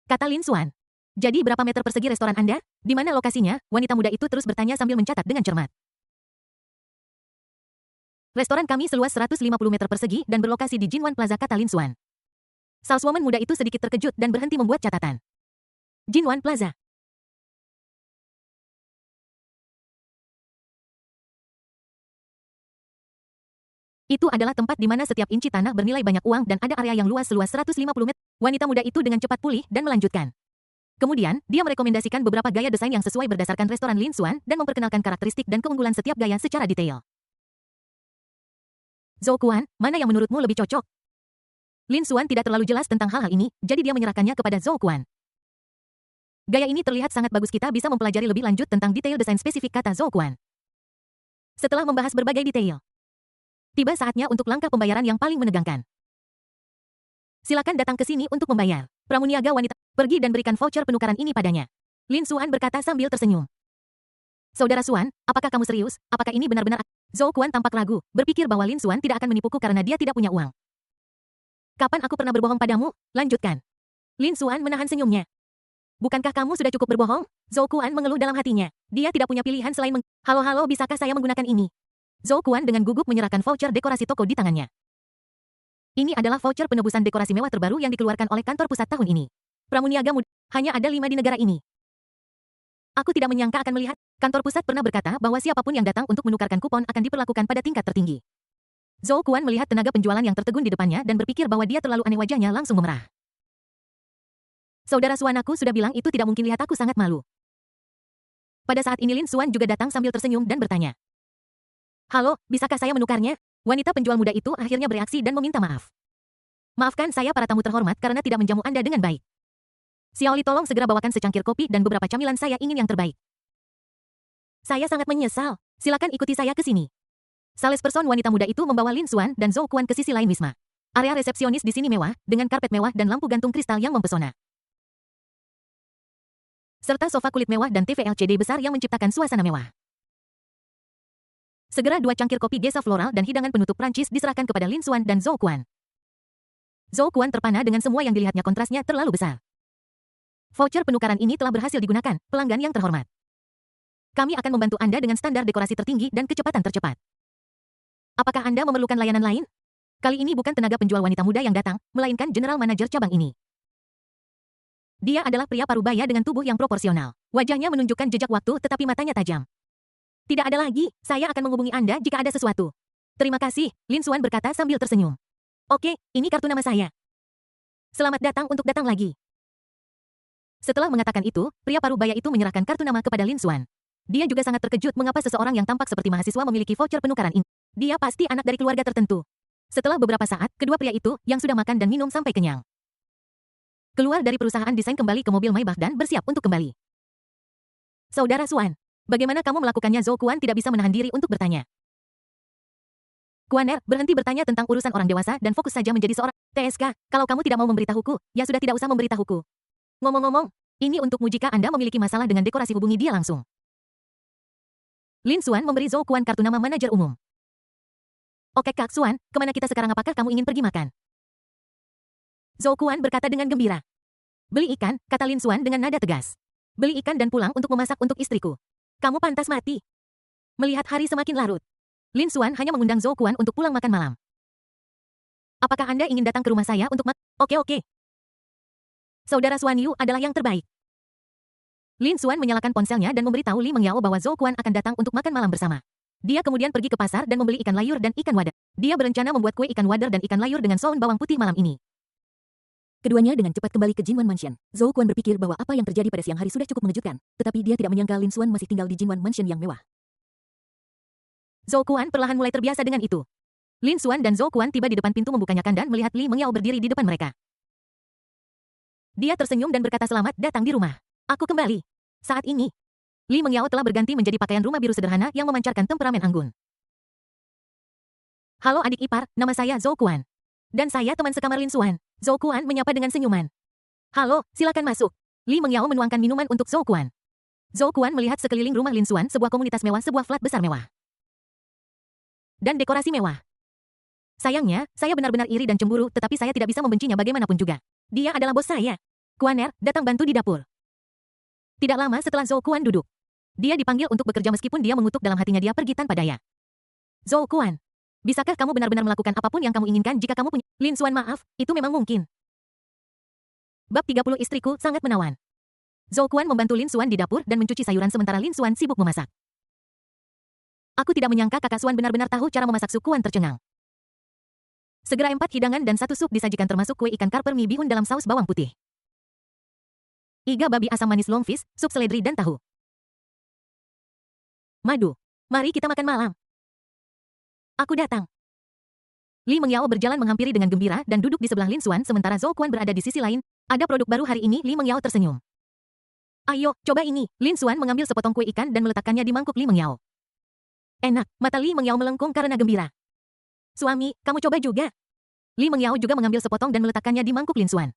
Kata Lin Xuan. Jadi berapa meter persegi restoran Anda? Di mana lokasinya? Wanita muda itu terus bertanya sambil mencatat dengan cermat. Restoran kami seluas 150 meter persegi dan berlokasi di Jinwan Plaza, kata Lin Xuan. Saleswoman muda itu sedikit terkejut dan berhenti membuat catatan. Jinwan Plaza. Itu adalah tempat di mana setiap inci tanah bernilai banyak uang dan ada area yang luas seluas 150 meter. Wanita muda itu dengan cepat pulih dan melanjutkan. Kemudian, dia merekomendasikan beberapa gaya desain yang sesuai berdasarkan restoran Lin Xuan dan memperkenalkan karakteristik dan keunggulan setiap gaya secara detail. Zhou Quan, mana yang menurutmu lebih cocok? Lin Xuan tidak terlalu jelas tentang hal-hal ini, jadi dia menyerahkannya kepada Zhou Quan. Gaya ini terlihat sangat bagus, kita bisa mempelajari lebih lanjut tentang detail desain spesifik, kata Zhou Quan. Setelah membahas berbagai detail, tiba saatnya untuk langkah pembayaran yang paling menegangkan. Silakan datang ke sini untuk membayar. Pramuniaga wanita, pergi dan berikan voucher penukaran ini padanya. Lin Xuan berkata sambil tersenyum. Saudara Xuan, apakah kamu serius? Apakah ini benar-benar? Zhou Quan tampak ragu, berpikir bahwa Lin Xuan tidak akan menipuku karena dia tidak punya uang. Kapan aku pernah berbohong padamu? Lanjutkan. Lin Xuan menahan senyumnya. Bukankah kamu sudah cukup berbohong? Zhou Quan mengeluh dalam hatinya. Dia tidak punya pilihan selain Halo, bisakah saya menggunakan ini? Zhou Quan dengan gugup menyerahkan voucher dekorasi toko di tangannya. Ini adalah voucher penebusan dekorasi mewah terbaru yang dikeluarkan oleh kantor pusat tahun ini. Pramuniaga muda, hanya ada 5 di negara ini. Aku tidak menyangka akan melihat, kantor pusat pernah berkata bahwa siapapun yang datang untuk menukarkan kupon akan diperlakukan pada tingkat tertinggi. Zhou Kuan melihat tenaga penjualan yang tertegun di depannya dan berpikir bahwa dia terlalu aneh, wajahnya langsung memerah. Saudara Suan, aku sudah bilang itu tidak mungkin, lihat aku sangat malu. Pada saat ini Lin Xuan juga datang sambil tersenyum dan bertanya. Halo, bisakah saya menukarnya? Wanita penjual muda itu akhirnya bereaksi dan meminta maaf. Maafkan saya para tamu terhormat karena tidak menjamu Anda dengan baik. Xiaoli, tolong segera bawakan secangkir kopi dan beberapa camilan, saya ingin yang terbaik. Saya sangat menyesal, silakan ikuti saya ke sini. Salesperson wanita muda itu membawa Lin Xuan dan Zhou Kuan ke sisi lain wisma. Area resepsionis di sini mewah, dengan karpet mewah dan lampu gantung kristal yang mempesona. Serta sofa kulit mewah dan TV LCD besar yang menciptakan suasana mewah. Segera 2 cangkir kopi geisha floral dan hidangan penutup Prancis diserahkan kepada Lin Xuan dan Zhou Kuan. Zhou Kuan terpana dengan semua yang dilihatnya, kontrasnya terlalu besar. Voucher penukaran ini telah berhasil digunakan, pelanggan yang terhormat. Kami akan membantu Anda dengan standar dekorasi tertinggi dan kecepatan tercepat. Apakah Anda memerlukan layanan lain? Kali ini bukan tenaga penjual wanita muda yang datang, melainkan general manajer cabang ini. Dia adalah pria parubaya dengan tubuh yang proporsional. Wajahnya menunjukkan jejak waktu tetapi matanya tajam. Tidak ada lagi, saya akan menghubungi Anda jika ada sesuatu. Terima kasih, Lin Xuan berkata sambil tersenyum. Oke, ini kartu nama saya. Selamat datang untuk datang lagi. Setelah mengatakan itu, pria parubaya itu menyerahkan kartu nama kepada Lin Xuan. Dia juga sangat terkejut mengapa seseorang yang tampak seperti mahasiswa memiliki voucher penukaran ini. Dia pasti anak dari keluarga tertentu. Setelah beberapa saat, kedua pria itu, yang sudah makan dan minum sampai kenyang, keluar dari perusahaan desain kembali ke mobil Maybach dan bersiap untuk kembali. Saudara Xuan, bagaimana kamu melakukannya? Zhou Kuan tidak bisa menahan diri untuk bertanya. Kuaner, berhenti bertanya tentang urusan orang dewasa dan fokus saja menjadi seorang TSK. Kalau kamu tidak mau memberitahuku, ya sudah, tidak usah memberitahuku. Ngomong-ngomong, ini untukmu jika Anda memiliki masalah dengan dekorasi, hubungi dia langsung. Lin Xuan memberi Zhou Kuan kartu nama manajer umum. Oke Kak Xuan, kemana kita sekarang? Apakah kamu ingin pergi makan? Zhou Kuan berkata dengan gembira. Beli ikan, kata Lin Xuan dengan nada tegas. Beli ikan dan pulang untuk memasak untuk istriku. Kamu pantas mati. Melihat hari semakin larut, Lin Xuan hanya mengundang Zhou Kuan untuk pulang makan malam. Apakah Anda ingin datang ke rumah saya untuk Oke. Saudara Xuan Yu adalah yang terbaik. Lin Xuan menyalakan ponselnya dan memberitahu Li Mengyao bahwa Zhou Kuan akan datang untuk makan malam bersama. Dia kemudian pergi ke pasar dan membeli ikan layur dan ikan wader. Dia berencana membuat kue ikan wader dan ikan layur dengan saus bawang putih malam ini. Keduanya dengan cepat kembali ke Jinwan Mansion. Zhou Kuan berpikir bahwa apa yang terjadi pada siang hari sudah cukup mengejutkan, tetapi dia tidak menyangka Lin Xuan masih tinggal di Jinwan Mansion yang mewah. Zhou Kuan perlahan mulai terbiasa dengan itu. Lin Xuan dan Zhou Kuan tiba di depan pintu membukanya dan melihat Li Mengyao berdiri di depan mereka. Dia tersenyum dan berkata, selamat datang di rumah. Aku kembali. Saat ini, Li Mengyao telah berganti menjadi pakaian rumah biru sederhana yang memancarkan temperamen anggun. Halo adik ipar, nama saya Zhou Kuan. Dan saya teman sekamar Lin Xuan. Zhou Kuan menyapa dengan senyuman. Halo, silakan masuk. Li Mengyao menuangkan minuman untuk Zhou Kuan. Zhou Kuan melihat sekeliling rumah Lin Xuan, sebuah komunitas mewah, sebuah flat besar mewah. Dan dekorasi mewah. Sayangnya, saya benar-benar iri dan cemburu, tetapi saya tidak bisa membencinya bagaimanapun juga. Dia adalah bos saya. Kuaner, datang bantu di dapur. Tidak lama setelah Zhou Kuan duduk, dia dipanggil untuk bekerja meskipun dia mengutuk dalam hatinya, dia pergi tanpa daya. Zhou Kuan, bisakah kamu benar-benar melakukan apapun yang kamu inginkan jika kamu punya... Lin Xuan, maaf, itu memang mungkin. Bab 30 istriku sangat menawan. Zhou Kuan membantu Lin Xuan di dapur dan mencuci sayuran sementara Lin Xuan sibuk memasak. Aku tidak menyangka kakak Xuan benar-benar tahu cara memasak. Su Kuan tercengang. Segera 4 hidangan dan 1 sup disajikan termasuk kue ikan karper mie bihun dalam saus bawang putih. Iga babi asam manis long fish, sup seledri dan tahu. Madu. Mari kita makan malam. Aku datang. Li Mengyao berjalan menghampiri dengan gembira dan duduk di sebelah Lin Xuan sementara Zhou Kuan berada di sisi lain. Ada produk baru hari ini, Li Mengyao tersenyum. Ayo, coba ini. Lin Xuan mengambil sepotong kue ikan dan meletakkannya di mangkuk Li Mengyao. Enak, mata Li Mengyao melengkung karena gembira. Suami, kamu coba juga. Li Mengyao juga mengambil sepotong dan meletakkannya di mangkuk Lin Xuan.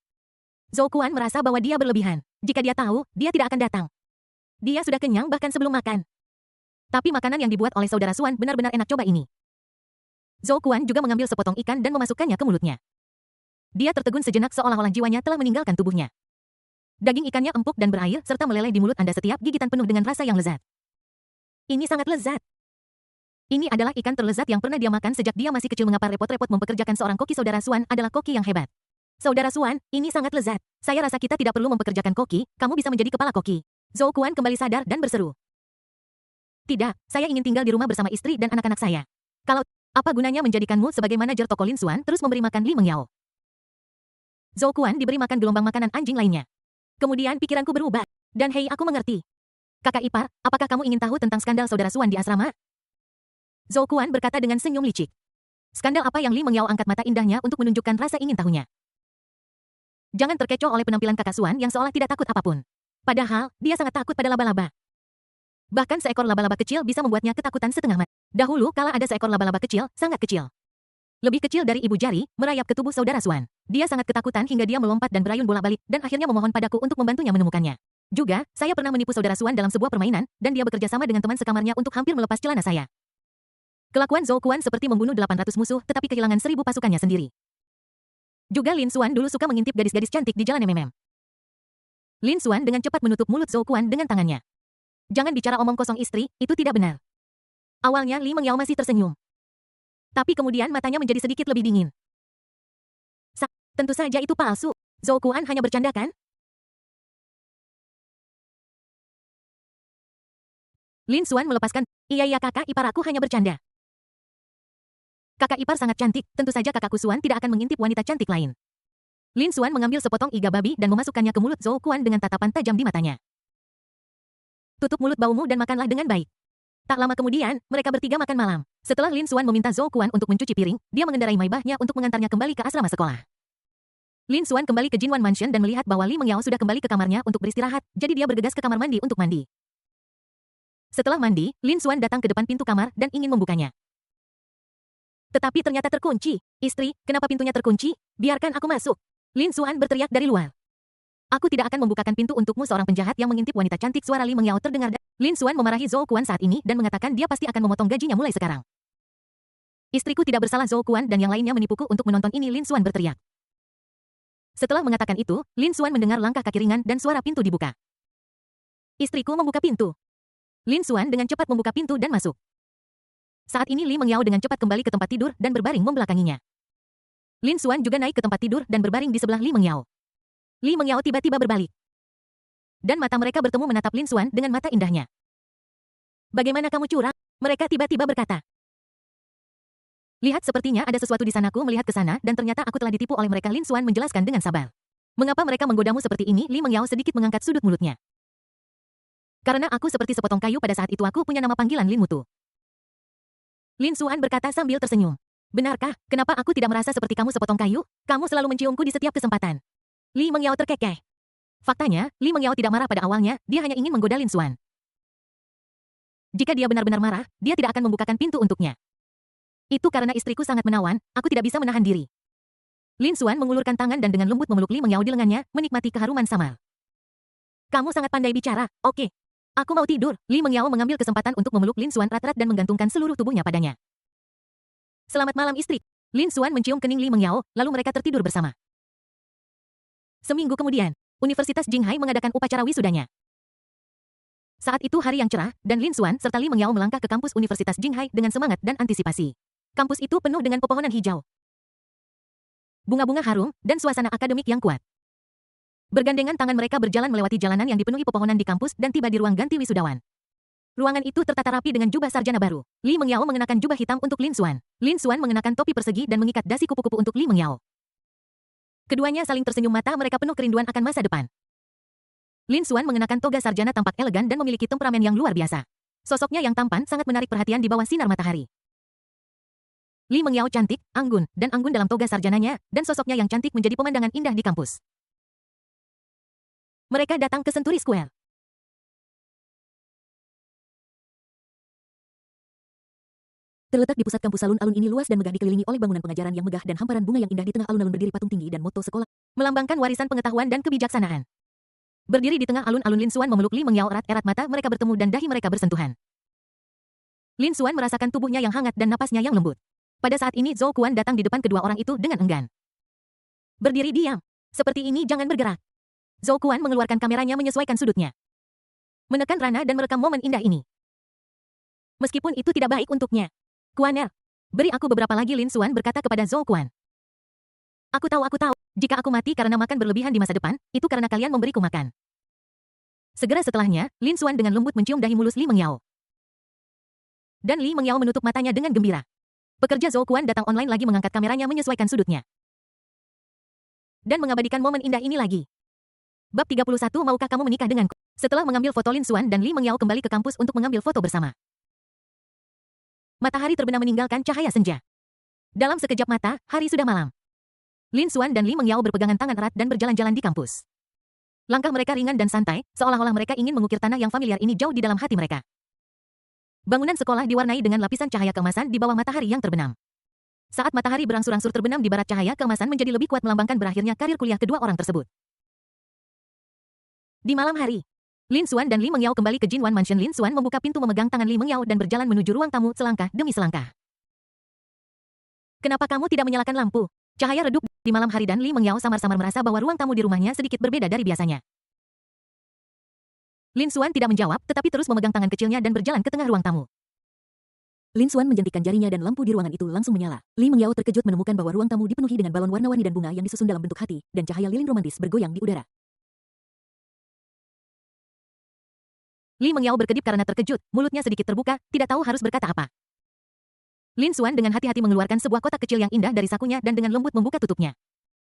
Zhou Kuan merasa bahwa dia berlebihan. Jika dia tahu, dia tidak akan datang. Dia sudah kenyang bahkan sebelum makan. Tapi makanan yang dibuat oleh saudara Xuan benar-benar enak, coba ini. Zhou Kuan juga mengambil sepotong ikan dan memasukkannya ke mulutnya. Dia tertegun sejenak seolah-olah jiwanya telah meninggalkan tubuhnya. Daging ikannya empuk dan berair serta meleleh di mulut Anda, setiap gigitan penuh dengan rasa yang lezat. Ini sangat lezat. Ini adalah ikan terlezat yang pernah dia makan sejak dia masih kecil. Mengapa repot-repot mempekerjakan seorang koki? Saudara Suan adalah koki yang hebat. Saudara Suan, ini sangat lezat. Saya rasa kita tidak perlu mempekerjakan koki, kamu bisa menjadi kepala koki. Zhou Kuan kembali sadar dan berseru. Tidak, saya ingin tinggal di rumah bersama istri dan anak-anak saya. Kalau, apa gunanya menjadikanmu sebagai manajer toko Lin Xuan terus memberi makan Li Mengyao? Zhou Kuan diberi makan gelombang makanan anjing lainnya. Kemudian pikiranku berubah. Dan hei, aku mengerti. Kakak ipar, apakah kamu ingin tahu tentang skandal saudara Suan di asrama? Zhou Kuan berkata dengan senyum licik. Skandal apa yang Li Mengyao angkat mata indahnya untuk menunjukkan rasa ingin tahunya. Jangan terkecoh oleh penampilan kakak Suan yang seolah tidak takut apapun. Padahal, dia sangat takut pada laba-laba. Bahkan seekor laba-laba kecil bisa membuatnya ketakutan setengah mati. Dahulu kala ada seekor laba-laba kecil, sangat kecil. Lebih kecil dari ibu jari, merayap ke tubuh saudara Suan. Dia sangat ketakutan hingga dia melompat dan berayun bolak-balik, dan akhirnya memohon padaku untuk membantunya menemukannya. Juga, saya pernah menipu saudara Suan dalam sebuah permainan, dan dia bekerja sama dengan teman sekamarnya untuk hampir melepas celana saya. Kelakuan Zhou Kuan seperti membunuh 800 musuh tetapi kehilangan 1000 pasukannya sendiri. Juga Lin Xuan dulu suka mengintip gadis-gadis cantik di jalan MMM. Lin Xuan dengan cepat menutup mulut Zhou Kuan dengan tangannya. Jangan bicara omong kosong istri, itu tidak benar. Awalnya Li Mengyao masih tersenyum. Tapi kemudian matanya menjadi sedikit lebih dingin. Tentu saja itu palsu. Zhou Kuan hanya bercanda kan? Lin Xuan melepaskan, iya kakak ipar aku hanya bercanda. Kakak ipar sangat cantik, tentu saja kakakku Xuan tidak akan mengintip wanita cantik lain. Lin Xuan mengambil sepotong iga babi dan memasukkannya ke mulut Zhou Kuan dengan tatapan tajam di matanya. Tutup mulut baumu dan makanlah dengan baik. Tak lama kemudian, mereka bertiga makan malam. Setelah Lin Xuan meminta Zhou Kuan untuk mencuci piring, dia mengendarai Maibahnya untuk mengantarnya kembali ke asrama sekolah. Lin Xuan kembali ke Jinwan Mansion dan melihat bahwa Li Mengyao sudah kembali ke kamarnya untuk beristirahat, jadi dia bergegas ke kamar mandi untuk mandi. Setelah mandi, Lin Xuan datang ke depan pintu kamar dan ingin membukanya. Tetapi ternyata terkunci. Istri, kenapa pintunya terkunci? Biarkan aku masuk. Lin Xuan berteriak dari luar. Aku tidak akan membukakan pintu untukmu. Seorang penjahat yang mengintip wanita cantik. Suara Li Mengyao terdengar. Lin Xuan memarahi Zhou Kuan saat ini dan mengatakan dia pasti akan memotong gajinya mulai sekarang. Istriku tidak bersalah. Zhou Kuan dan yang lainnya menipuku untuk menonton ini. Lin Xuan berteriak. Setelah mengatakan itu, Lin Xuan mendengar langkah kaki ringan dan suara pintu dibuka. Istriku membuka pintu. Lin Xuan dengan cepat membuka pintu dan masuk. Saat ini Li Mengyao dengan cepat kembali ke tempat tidur dan berbaring membelakanginya. Lin Xuan juga naik ke tempat tidur dan berbaring di sebelah Li Mengyao. Li Mengyao tiba-tiba berbalik. Dan mata mereka bertemu menatap Lin Xuan dengan mata indahnya. Bagaimana kamu curang? Mereka tiba-tiba berkata. Lihat, sepertinya ada sesuatu di sanaku melihat ke sana dan ternyata aku telah ditipu oleh mereka. Lin Xuan menjelaskan dengan sabar. Mengapa mereka menggodamu seperti ini? Li Mengyao sedikit mengangkat sudut mulutnya. Karena aku seperti sepotong kayu pada saat itu. Aku punya nama panggilan Lin Mutu. Lin Xuan berkata sambil tersenyum. Benarkah, kenapa aku tidak merasa seperti kamu sepotong kayu? Kamu selalu menciumku di setiap kesempatan. Li Mengyao terkekeh. Faktanya, Li Mengyao tidak marah pada awalnya, dia hanya ingin menggoda Lin Xuan. Jika dia benar-benar marah, dia tidak akan membukakan pintu untuknya. Itu karena istriku sangat menawan, aku tidak bisa menahan diri. Lin Xuan mengulurkan tangan dan dengan lembut memeluk Li Mengyao di lengannya, menikmati keharuman samar. Kamu sangat pandai bicara, oke. Aku mau tidur. Li Mengyao mengambil kesempatan untuk memeluk Lin Xuan erat-erat dan menggantungkan seluruh tubuhnya padanya. Selamat malam istri. Lin Xuan mencium kening Li Mengyao, lalu mereka tertidur bersama. Seminggu kemudian, Universitas Jinghai mengadakan upacara wisudanya. Saat itu hari yang cerah, dan Lin Xuan serta Li Mengyao melangkah ke kampus Universitas Jinghai dengan semangat dan antisipasi. Kampus itu penuh dengan pepohonan hijau. Bunga-bunga harum, dan suasana akademik yang kuat. Bergandengan tangan mereka berjalan melewati jalanan yang dipenuhi pepohonan di kampus dan tiba di ruang ganti wisudawan. Ruangan itu tertata rapi dengan jubah sarjana baru. Li Mengyao mengenakan jubah hitam untuk Lin Xuan. Lin Xuan mengenakan topi persegi dan mengikat dasi kupu-kupu untuk Li Mengyao. Keduanya saling tersenyum, mata mereka penuh kerinduan akan masa depan. Lin Xuan mengenakan toga sarjana tampak elegan dan memiliki temperamen yang luar biasa. Sosoknya yang tampan sangat menarik perhatian di bawah sinar matahari. Li Mengyao cantik, anggun, dan anggun dalam toga sarjananya, dan sosoknya yang cantik menjadi pemandangan indah di kampus. Mereka datang ke Century Square. Terletak di pusat kampus, alun-alun ini luas dan megah dikelilingi oleh bangunan pengajaran yang megah dan hamparan bunga yang indah. Di tengah alun-alun berdiri patung tinggi dan moto sekolah, melambangkan warisan pengetahuan dan kebijaksanaan. Berdiri di tengah alun-alun, Lin Xuan memeluk Li Mengyao erat-erat, mata mereka bertemu dan dahi mereka bersentuhan. Lin Xuan merasakan tubuhnya yang hangat dan napasnya yang lembut. Pada saat ini Zhou Kuan datang di depan kedua orang itu dengan enggan. Berdiri diam. Seperti ini, jangan bergerak. Zhou Kuan mengeluarkan kameranya menyesuaikan sudutnya. Menekan Rana dan merekam momen indah ini. Meskipun itu tidak baik untuknya. Kuaner. Beri aku beberapa lagi, Lin Xuan berkata kepada Zhou Kuan. Aku tahu. Jika aku mati karena makan berlebihan di masa depan, itu karena kalian memberiku makan. Segera setelahnya, Lin Xuan dengan lembut mencium dahi mulus Li Mengyao. Dan Li Mengyao menutup matanya dengan gembira. Pekerja Zhou Kuan datang online lagi mengangkat kameranya menyesuaikan sudutnya. Dan mengabadikan momen indah ini lagi. Bab 31, maukah kamu menikah denganku? Setelah mengambil foto, Lin Xuan dan Li Mengyao kembali ke kampus untuk mengambil foto bersama. Matahari terbenam meninggalkan cahaya senja. Dalam sekejap mata, hari sudah malam. Lin Xuan dan Li Mengyao berpegangan tangan erat dan berjalan-jalan di kampus. Langkah mereka ringan dan santai, seolah-olah mereka ingin mengukir tanah yang familiar ini jauh di dalam hati mereka. Bangunan sekolah diwarnai dengan lapisan cahaya keemasan di bawah matahari yang terbenam. Saat matahari berangsur-angsur terbenam di barat, cahaya keemasan menjadi lebih kuat melambangkan berakhirnya karir kuliah kedua orang tersebut. Di malam hari, Lin Xuan dan Li Mengyao kembali ke Jinwan Mansion. Lin Xuan membuka pintu memegang tangan Li Mengyao dan berjalan menuju ruang tamu selangkah demi selangkah. Kenapa kamu tidak menyalakan lampu? Cahaya redup di malam hari dan Li Mengyao samar-samar merasa bahwa ruang tamu di rumahnya sedikit berbeda dari biasanya. Lin Xuan tidak menjawab, tetapi terus memegang tangan kecilnya dan berjalan ke tengah ruang tamu. Lin Xuan menjentikan jarinya dan lampu di ruangan itu langsung menyala. Li Mengyao terkejut menemukan bahwa ruang tamu dipenuhi dengan balon warna-warni dan bunga yang disusun dalam bentuk hati, dan cahaya lilin romantis bergoyang di udara. Li Mengyao berkedip karena terkejut, mulutnya sedikit terbuka, tidak tahu harus berkata apa. Lin Xuan dengan hati-hati mengeluarkan sebuah kotak kecil yang indah dari sakunya dan dengan lembut membuka tutupnya.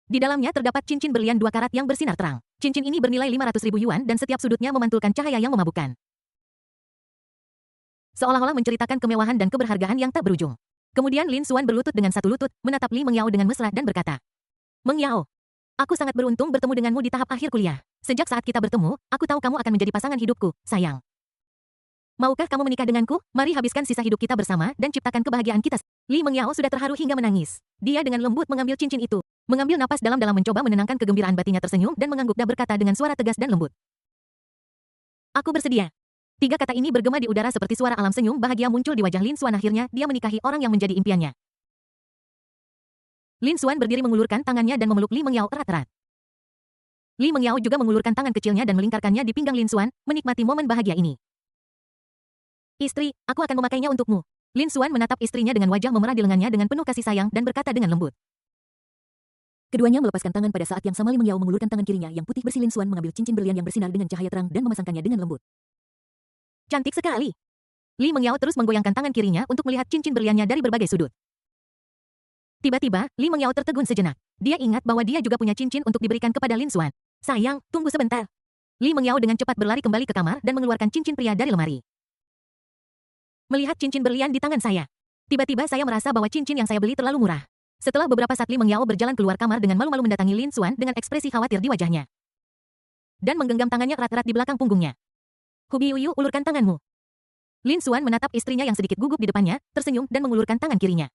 Di dalamnya terdapat cincin berlian 2 karat yang bersinar terang. Cincin ini bernilai 500.000 yuan dan setiap sudutnya memantulkan cahaya yang memabukkan. Seolah-olah menceritakan kemewahan dan keberhargaan yang tak berujung. Kemudian Lin Xuan berlutut dengan satu lutut, menatap Li Mengyao dengan mesra dan berkata, Mengyao, aku sangat beruntung bertemu denganmu di tahap akhir kuliah. Sejak saat kita bertemu, aku tahu kamu akan menjadi pasangan hidupku, sayang. Maukah kamu menikah denganku? Mari habiskan sisa hidup kita bersama dan ciptakan kebahagiaan kita. Li Mengyao sudah terharu hingga menangis. Dia dengan lembut mengambil cincin itu. Mengambil napas dalam-dalam mencoba menenangkan kegembiraan batinnya, tersenyum dan mengangguk dan berkata dengan suara tegas dan lembut. Aku bersedia. 3 kata ini bergema di udara seperti suara alam. Senyum bahagia muncul di wajah Lin Xuan. Akhirnya, dia menikahi orang yang menjadi impiannya. Lin Xuan berdiri mengulurkan tangannya dan memeluk Li Mengyao erat-erat. Li Mengyao juga mengulurkan tangan kecilnya dan melingkarkannya di pinggang Lin Xuan, menikmati momen bahagia ini. Istri, aku akan memakainya untukmu. Lin Xuan menatap istrinya dengan wajah memerah di lengannya dengan penuh kasih sayang dan berkata dengan lembut. Keduanya melepaskan tangan pada saat yang sama. Li Mengyao mengulurkan tangan kirinya yang putih bersih. Lin Xuan mengambil cincin berlian yang bersinar dengan cahaya terang dan memasangkannya dengan lembut. Cantik sekali. Li Mengyao terus menggoyangkan tangan kirinya untuk melihat cincin berliannya dari berbagai sudut. Tiba-tiba, Li Mengyao tertegun sejenak. Dia ingat bahwa dia juga punya cincin untuk diberikan kepada Lin Xuan. Sayang, tunggu sebentar. Li Mengyao dengan cepat berlari kembali ke kamar dan mengeluarkan cincin pria dari lemari. Melihat cincin berlian di tangan saya. Tiba-tiba saya merasa bahwa cincin yang saya beli terlalu murah. Setelah beberapa saat Li Mengyao berjalan keluar kamar dengan malu-malu mendatangi Lin Xuan dengan ekspresi khawatir di wajahnya. Dan menggenggam tangannya erat-erat di belakang punggungnya. Hubi Yuyu, ulurkan tanganmu. Lin Xuan menatap istrinya yang sedikit gugup di depannya, tersenyum dan mengulurkan tangan kirinya.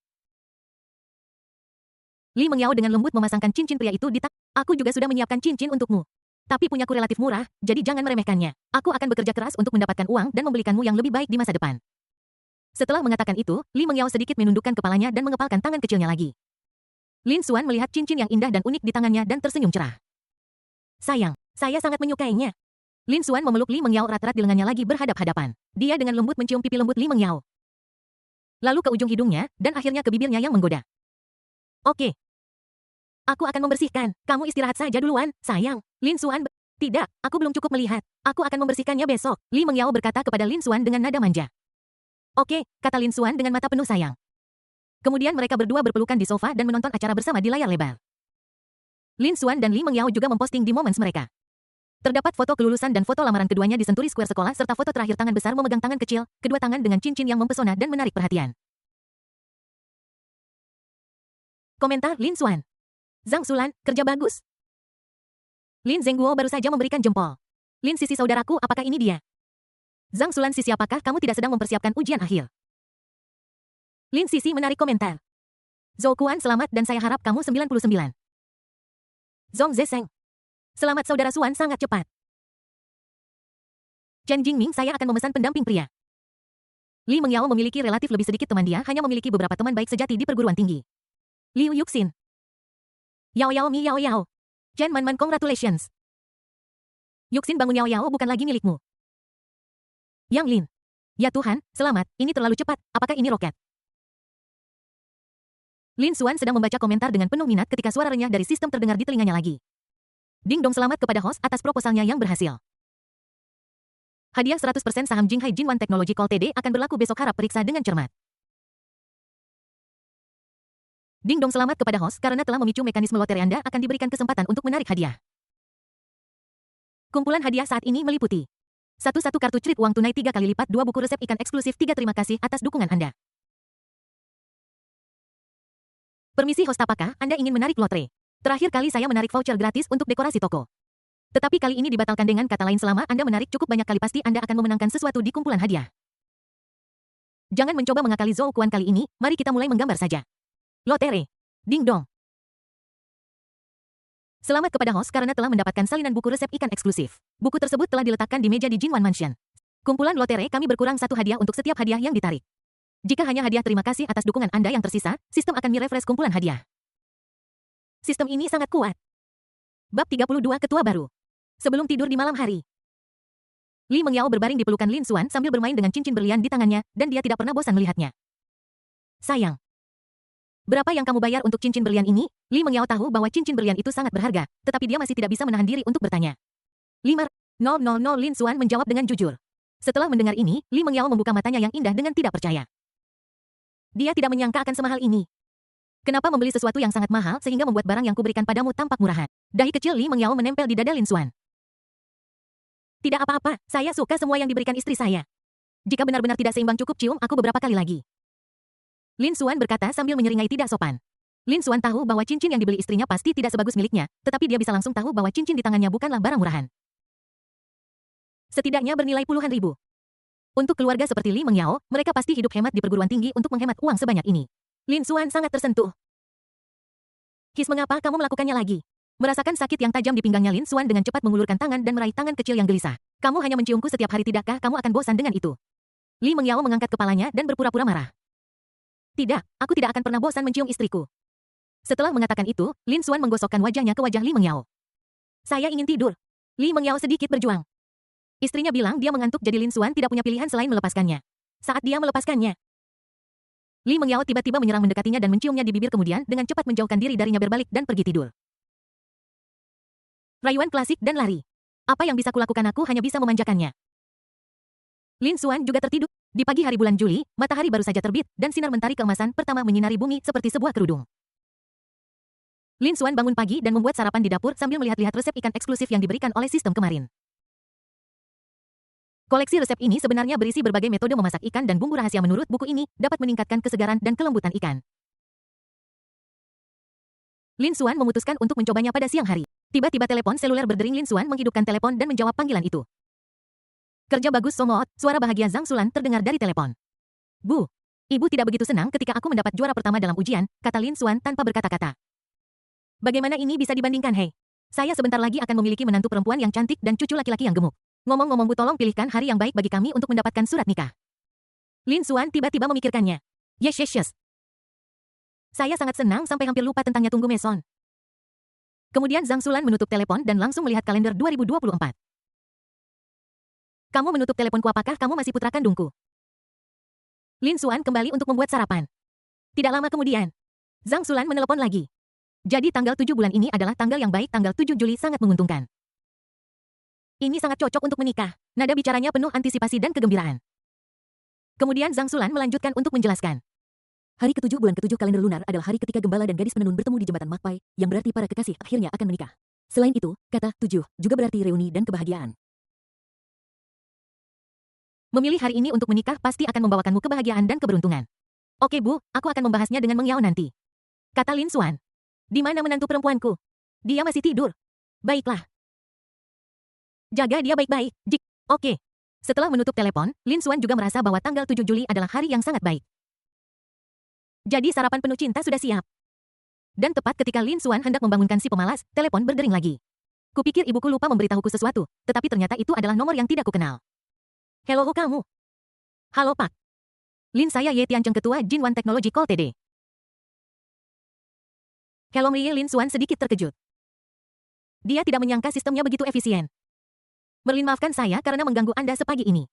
Li Mengyao dengan lembut memasangkan cincin pria itu di tak. Aku juga sudah menyiapkan cincin untukmu. Tapi punyaku relatif murah, jadi jangan meremehkannya. Aku akan bekerja keras untuk mendapatkan uang dan membelikanmu yang lebih baik di masa depan. Setelah mengatakan itu, Li Mengyao sedikit menundukkan kepalanya dan mengepalkan tangan kecilnya lagi. Lin Xuan melihat cincin yang indah dan unik di tangannya dan tersenyum cerah. Sayang, saya sangat menyukainya. Lin Xuan memeluk Li Mengyao erat-erat di lengannya lagi berhadap-hadapan. Dia dengan lembut mencium pipi lembut Li Mengyao. Lalu ke ujung hidungnya, dan akhirnya ke bibirnya yang menggoda. Oke. Aku akan membersihkan. Kamu istirahat saja duluan, sayang. Lin Xuan, tidak, aku belum cukup melihat. Aku akan membersihkannya besok. Li Mengyao berkata kepada Lin Xuan dengan nada manja. Oke, kata Lin Xuan dengan mata penuh sayang. Kemudian mereka berdua berpelukan di sofa dan menonton acara bersama di layar lebar. Lin Xuan dan Li Mengyao juga memposting di Moments mereka. Terdapat foto kelulusan dan foto lamaran keduanya di Senturi Square sekolah serta foto terakhir tangan besar memegang tangan kecil, kedua tangan dengan cincin yang mempesona dan menarik perhatian. Komentar Lin Xuan. Zhang Xulan, kerja bagus. Lin Zhengguo baru saja memberikan jempol. Lin Sisi saudaraku, apakah ini dia? Zhang Xulan Sisi, apakah kamu tidak sedang mempersiapkan ujian akhir? Lin Sisi menarik komentar. Zhou Kuan, selamat dan saya harap kamu 99. Zhong Zesheng. Selamat saudara Xuan, sangat cepat. Chen Jingming, saya akan memesan pendamping pria. Li Mengyao memiliki relatif lebih sedikit teman, dia hanya memiliki beberapa teman baik sejati di perguruan tinggi. Liu Yuxin. Yao Yao Mi Yao Yao. Chen Man Man, congratulations. Yuxin, bangun, Yao Yao bukan lagi milikmu. Yang Lin. Ya Tuhan, selamat, ini terlalu cepat, apakah ini roket? Lin Xuan sedang membaca komentar dengan penuh minat ketika suara renyah dari sistem terdengar di telinganya lagi. Ding dong, selamat kepada host atas proposalnya yang berhasil. Hadiah 100% saham Jinghai Jinwan Technology Co. Ltd akan berlaku besok, harap periksa dengan cermat. Ding dong, selamat kepada host karena telah memicu mekanisme lotre Anda akan diberikan kesempatan untuk menarik hadiah. Kumpulan hadiah saat ini meliputi 1 kartu treat uang tunai 3 kali lipat, 2 buku resep ikan eksklusif 3. Terima kasih atas dukungan Anda. Permisi host, apakah Anda ingin menarik lotre? Terakhir kali saya menarik voucher gratis untuk dekorasi toko. Tetapi kali ini dibatalkan, dengan kata lain selama Anda menarik cukup banyak kali pasti Anda akan memenangkan sesuatu di kumpulan hadiah. Jangan mencoba mengakali Zhou Kuan kali ini, mari kita mulai menggambar saja. Lotre. Ding dong. Selamat kepada host karena telah mendapatkan salinan buku resep ikan eksklusif. Buku tersebut telah diletakkan di meja di Jinwan Mansion. Kumpulan lotre kami berkurang 1 hadiah untuk setiap hadiah yang ditarik. Jika hanya hadiah terima kasih atas dukungan Anda yang tersisa, sistem akan merefresh kumpulan hadiah. Sistem ini sangat kuat. Bab 32 Ketua Baru. Sebelum tidur di malam hari, Li Mengyao berbaring di pelukan Lin Xuan sambil bermain dengan cincin berlian di tangannya, dan dia tidak pernah bosan melihatnya. Sayang. Berapa yang kamu bayar untuk cincin berlian ini? Li Mengyao tahu bahwa cincin berlian itu sangat berharga, tetapi dia masih tidak bisa menahan diri untuk bertanya. 5,000 Lin Xuan menjawab dengan jujur. Setelah mendengar ini, Li Mengyao membuka matanya yang indah dengan tidak percaya. Dia tidak menyangka akan semahal ini. Kenapa membeli sesuatu yang sangat mahal sehingga membuat barang yang kuberikan padamu tampak murahan? Dahi kecil Li Mengyao menempel di dada Lin Xuan. Tidak apa-apa, saya suka semua yang diberikan istri saya. Jika benar-benar tidak seimbang, cukup cium aku beberapa kali lagi. Lin Xuan berkata sambil menyeringai tidak sopan. Lin Xuan tahu bahwa cincin yang dibeli istrinya pasti tidak sebagus miliknya, tetapi dia bisa langsung tahu bahwa cincin di tangannya bukanlah barang murahan. Setidaknya bernilai puluhan ribu. Untuk keluarga seperti Li Mengyao, mereka pasti hidup hemat di perguruan tinggi untuk menghemat uang sebanyak ini. Lin Xuan sangat tersentuh. His, mengapa kamu melakukannya lagi? Merasakan sakit yang tajam di pinggangnya, Lin Xuan dengan cepat mengulurkan tangan dan meraih tangan kecil yang gelisah. Kamu hanya menciumku setiap hari, tidakkah kamu akan bosan dengan itu? Li Mengyao mengangkat kepalanya dan berpura-pura marah. Tidak, aku tidak akan pernah bosan mencium istriku. Setelah mengatakan itu, Lin Xuan menggosokkan wajahnya ke wajah Li Mengyao. Saya ingin tidur. Li Mengyao sedikit berjuang. Istrinya bilang dia mengantuk, jadi Lin Xuan tidak punya pilihan selain melepaskannya. Saat dia melepaskannya, Li Mengyao tiba-tiba menyerang mendekatinya dan menciumnya di bibir, kemudian dengan cepat menjauhkan diri darinya, berbalik dan pergi tidur. Rayuan klasik dan lari. Apa yang bisa kulakukan, aku hanya bisa memanjakannya. Lin Xuan juga tertidur. Di pagi hari bulan Juli, matahari baru saja terbit, dan sinar mentari keemasan pertama menyinari bumi seperti sebuah kerudung. Lin Xuan bangun pagi dan membuat sarapan di dapur sambil melihat-lihat resep ikan eksklusif yang diberikan oleh sistem kemarin. Koleksi resep ini sebenarnya berisi berbagai metode memasak ikan dan bumbu rahasia. Menurut buku ini, dapat meningkatkan kesegaran dan kelembutan ikan. Lin Xuan memutuskan untuk mencobanya pada siang hari. Tiba-tiba telepon seluler berdering. Lin Xuan menghidupkan telepon dan menjawab panggilan itu. Kerja bagus Somoot, suara bahagia Zhang Xulan terdengar dari telepon. Bu, ibu tidak begitu senang ketika aku mendapat juara pertama dalam ujian, kata Lin Xuan tanpa berkata-kata. Bagaimana ini bisa dibandingkan, hei? Saya sebentar lagi akan memiliki menantu perempuan yang cantik dan cucu laki-laki yang gemuk. Ngomong-ngomong Bu, tolong pilihkan hari yang baik bagi kami untuk mendapatkan surat nikah. Lin Xuan tiba-tiba memikirkannya. Yes. Saya sangat senang sampai hampir lupa tentangnya, tunggu Meson. Kemudian Zhang Xulan menutup telepon dan langsung melihat kalender 2024. Kamu menutup teleponku, apakah kamu masih putra kandungku? Lin Xuan kembali untuk membuat sarapan. Tidak lama kemudian, Zhang Xulan menelepon lagi. Jadi tanggal 7 bulan ini adalah tanggal yang baik, tanggal 7 Juli sangat menguntungkan. Ini sangat cocok untuk menikah. Nada bicaranya penuh antisipasi dan kegembiraan. Kemudian Zhang Xulan melanjutkan untuk menjelaskan. Hari ke-7 bulan ke-7 kalender lunar adalah hari ketika gembala dan gadis penenun bertemu di jembatan Makpai, yang berarti para kekasih akhirnya akan menikah. Selain itu, kata 7 juga berarti reuni dan kebahagiaan. Memilih hari ini untuk menikah pasti akan membawakanmu kebahagiaan dan keberuntungan. Oke Bu, aku akan membahasnya dengan Mengyao nanti, kata Lin Xuan. Di mana menantu perempuanku? Dia masih tidur. Baiklah. Jaga dia baik-baik, Jik. Oke. Setelah menutup telepon, Lin Xuan juga merasa bahwa tanggal 7 Juli adalah hari yang sangat baik. Jadi sarapan penuh cinta sudah siap. Dan tepat ketika Lin Xuan hendak membangunkan si pemalas, telepon berdering lagi. Kupikir ibuku lupa memberitahuku sesuatu, tetapi ternyata itu adalah nomor yang tidak kukenal. Hello kamu. Halo Pak. Lin, saya Ye Tiancheng, ketua Jinwan Technology Co. Ltd. Hello Mei. Lin Xuan sedikit terkejut. Dia tidak menyangka sistemnya begitu efisien. Merlin, maafkan saya karena mengganggu Anda sepagi ini.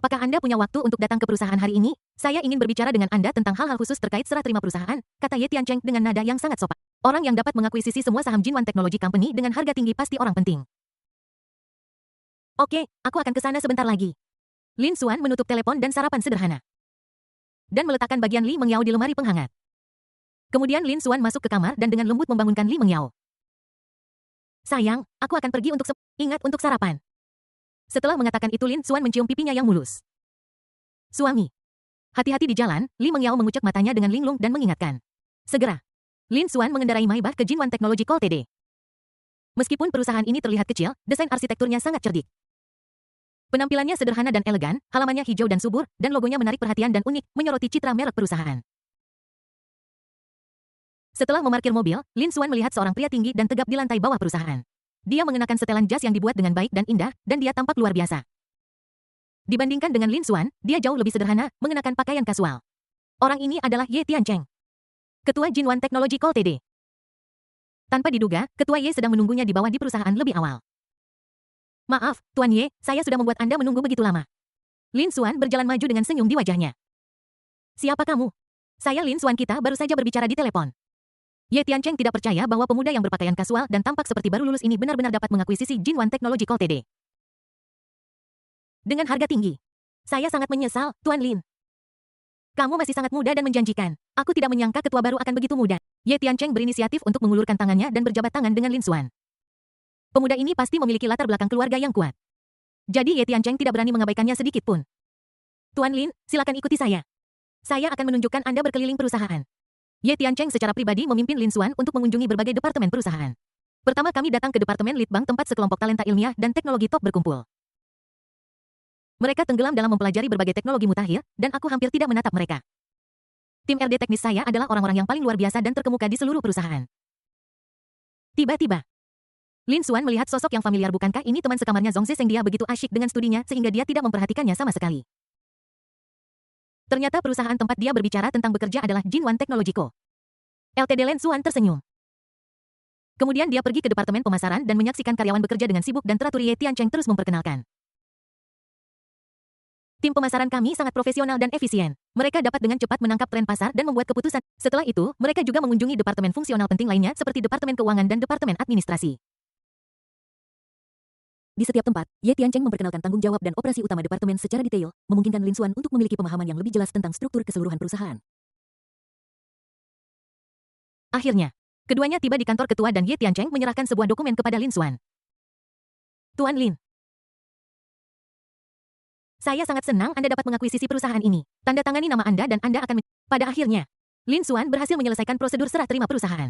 apakah Anda punya waktu untuk datang ke perusahaan hari ini? Saya ingin berbicara dengan Anda tentang hal-hal khusus terkait serah terima perusahaan, kata Ye Tiancheng dengan nada yang sangat sopan. Orang yang dapat mengakuisisi semua saham Jinwan Technology Company dengan harga tinggi pasti orang penting. Oke, aku akan ke sana sebentar lagi. Lin Xuan menutup telepon dan sarapan sederhana. Dan meletakkan bagian Li Mengyao di lemari penghangat. Kemudian Lin Xuan masuk ke kamar dan dengan lembut membangunkan Li Mengyao. Sayang, aku akan pergi untuk ingat untuk sarapan. Setelah mengatakan itu Lin Xuan mencium pipinya yang mulus. Suami. Hati-hati di jalan, Li Mengyao mengucek matanya dengan linglung dan mengingatkan. Segera. Lin Xuan mengendarai Maybach ke Jinwan Technology Co. Ltd. Meskipun perusahaan ini terlihat kecil, desain arsitekturnya sangat cerdik. Penampilannya sederhana dan elegan, halamannya hijau dan subur, dan logonya menarik perhatian dan unik, menyoroti citra merek perusahaan. Setelah memarkir mobil, Lin Xuan melihat seorang pria tinggi dan tegap di lantai bawah perusahaan. Dia mengenakan setelan jas yang dibuat dengan baik dan indah, dan dia tampak luar biasa. Dibandingkan dengan Lin Xuan, dia jauh lebih sederhana, mengenakan pakaian kasual. Orang ini adalah Ye Tiancheng, Ketua Jinwan Technology Co. Ltd. Tanpa diduga, Ketua Ye sedang menunggunya di bawah di perusahaan lebih awal. Maaf, Tuan Ye, saya sudah membuat Anda menunggu begitu lama. Lin Xuan berjalan maju dengan senyum di wajahnya. Siapa kamu? Saya Lin Xuan, kita baru saja berbicara di telepon. Ye Tiancheng tidak percaya bahwa pemuda yang berpakaian kasual dan tampak seperti baru lulus ini benar-benar dapat mengakuisisi Jinwan Technology Co. Ltd. Dengan harga tinggi. Saya sangat menyesal, Tuan Lin. Kamu masih sangat muda dan menjanjikan. Aku tidak menyangka ketua baru akan begitu muda. Ye Tiancheng berinisiatif untuk mengulurkan tangannya dan berjabat tangan dengan Lin Xuan. Pemuda ini pasti memiliki latar belakang keluarga yang kuat. Jadi Ye Tiancheng tidak berani mengabaikannya sedikit pun. Tuan Lin, silakan ikuti saya. Saya akan menunjukkan Anda berkeliling perusahaan. Ye Tiancheng secara pribadi memimpin Lin Xuan untuk mengunjungi berbagai departemen perusahaan. Pertama kami datang ke Departemen Litbang tempat sekelompok talenta ilmiah dan teknologi top berkumpul. Mereka tenggelam dalam mempelajari berbagai teknologi mutakhir, dan aku hampir tidak menatap mereka. Tim RD teknis saya adalah orang-orang yang paling luar biasa dan terkemuka di seluruh perusahaan. Tiba-tiba, Lin Xuan melihat sosok yang familiar. Bukankah ini teman sekamarnya Zhong Zhesheng? Dia begitu asyik dengan studinya sehingga dia tidak memperhatikannya sama sekali. Ternyata perusahaan tempat dia berbicara tentang bekerja adalah Jinwan Technology Co. Ltd. Lin Xuan tersenyum. Kemudian dia pergi ke departemen pemasaran dan menyaksikan karyawan bekerja dengan sibuk dan teratur. Ye Tiancheng terus memperkenalkan. Tim pemasaran kami sangat profesional dan efisien. Mereka dapat dengan cepat menangkap tren pasar dan membuat keputusan. Setelah itu, mereka juga mengunjungi departemen fungsional penting lainnya seperti departemen keuangan dan departemen administrasi. Di setiap tempat, Ye Tiancheng memperkenalkan tanggung jawab dan operasi utama departemen secara detail, memungkinkan Lin Xuan untuk memiliki pemahaman yang lebih jelas tentang struktur keseluruhan perusahaan. Akhirnya, keduanya tiba di kantor ketua dan Ye Tiancheng menyerahkan sebuah dokumen kepada Lin Xuan. Tuan Lin, saya sangat senang Anda dapat mengakuisisi perusahaan ini. Tanda tangani nama Anda dan Anda akan... Pada akhirnya, Lin Xuan berhasil menyelesaikan prosedur serah terima perusahaan.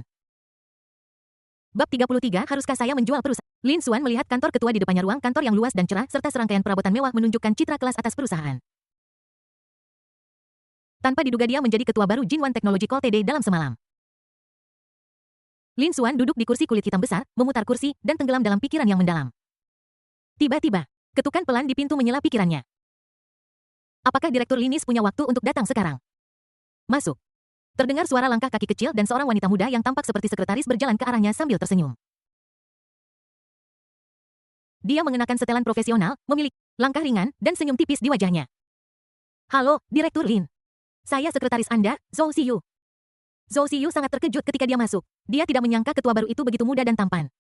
Bab 33, haruskah saya menjual perusahaan? Lin Xuan melihat kantor ketua di depannya, ruang kantor yang luas dan cerah serta serangkaian perabotan mewah menunjukkan citra kelas atas perusahaan. Tanpa diduga dia menjadi ketua baru Jinwan Technology Co. Ltd. dalam semalam. Lin Xuan duduk di kursi kulit hitam besar, memutar kursi, dan tenggelam dalam pikiran yang mendalam. Tiba-tiba, ketukan pelan di pintu menyela pikirannya. Apakah Direktur Linis punya waktu untuk datang sekarang? Masuk. Terdengar suara langkah kaki kecil dan seorang wanita muda yang tampak seperti sekretaris berjalan ke arahnya sambil tersenyum. Dia mengenakan setelan profesional, memiliki langkah ringan, dan senyum tipis di wajahnya. Halo, Direktur Lin. Saya sekretaris Anda, Zhou Xiyu. Zhou Xiyu sangat terkejut ketika dia masuk. Dia tidak menyangka ketua baru itu begitu muda dan tampan.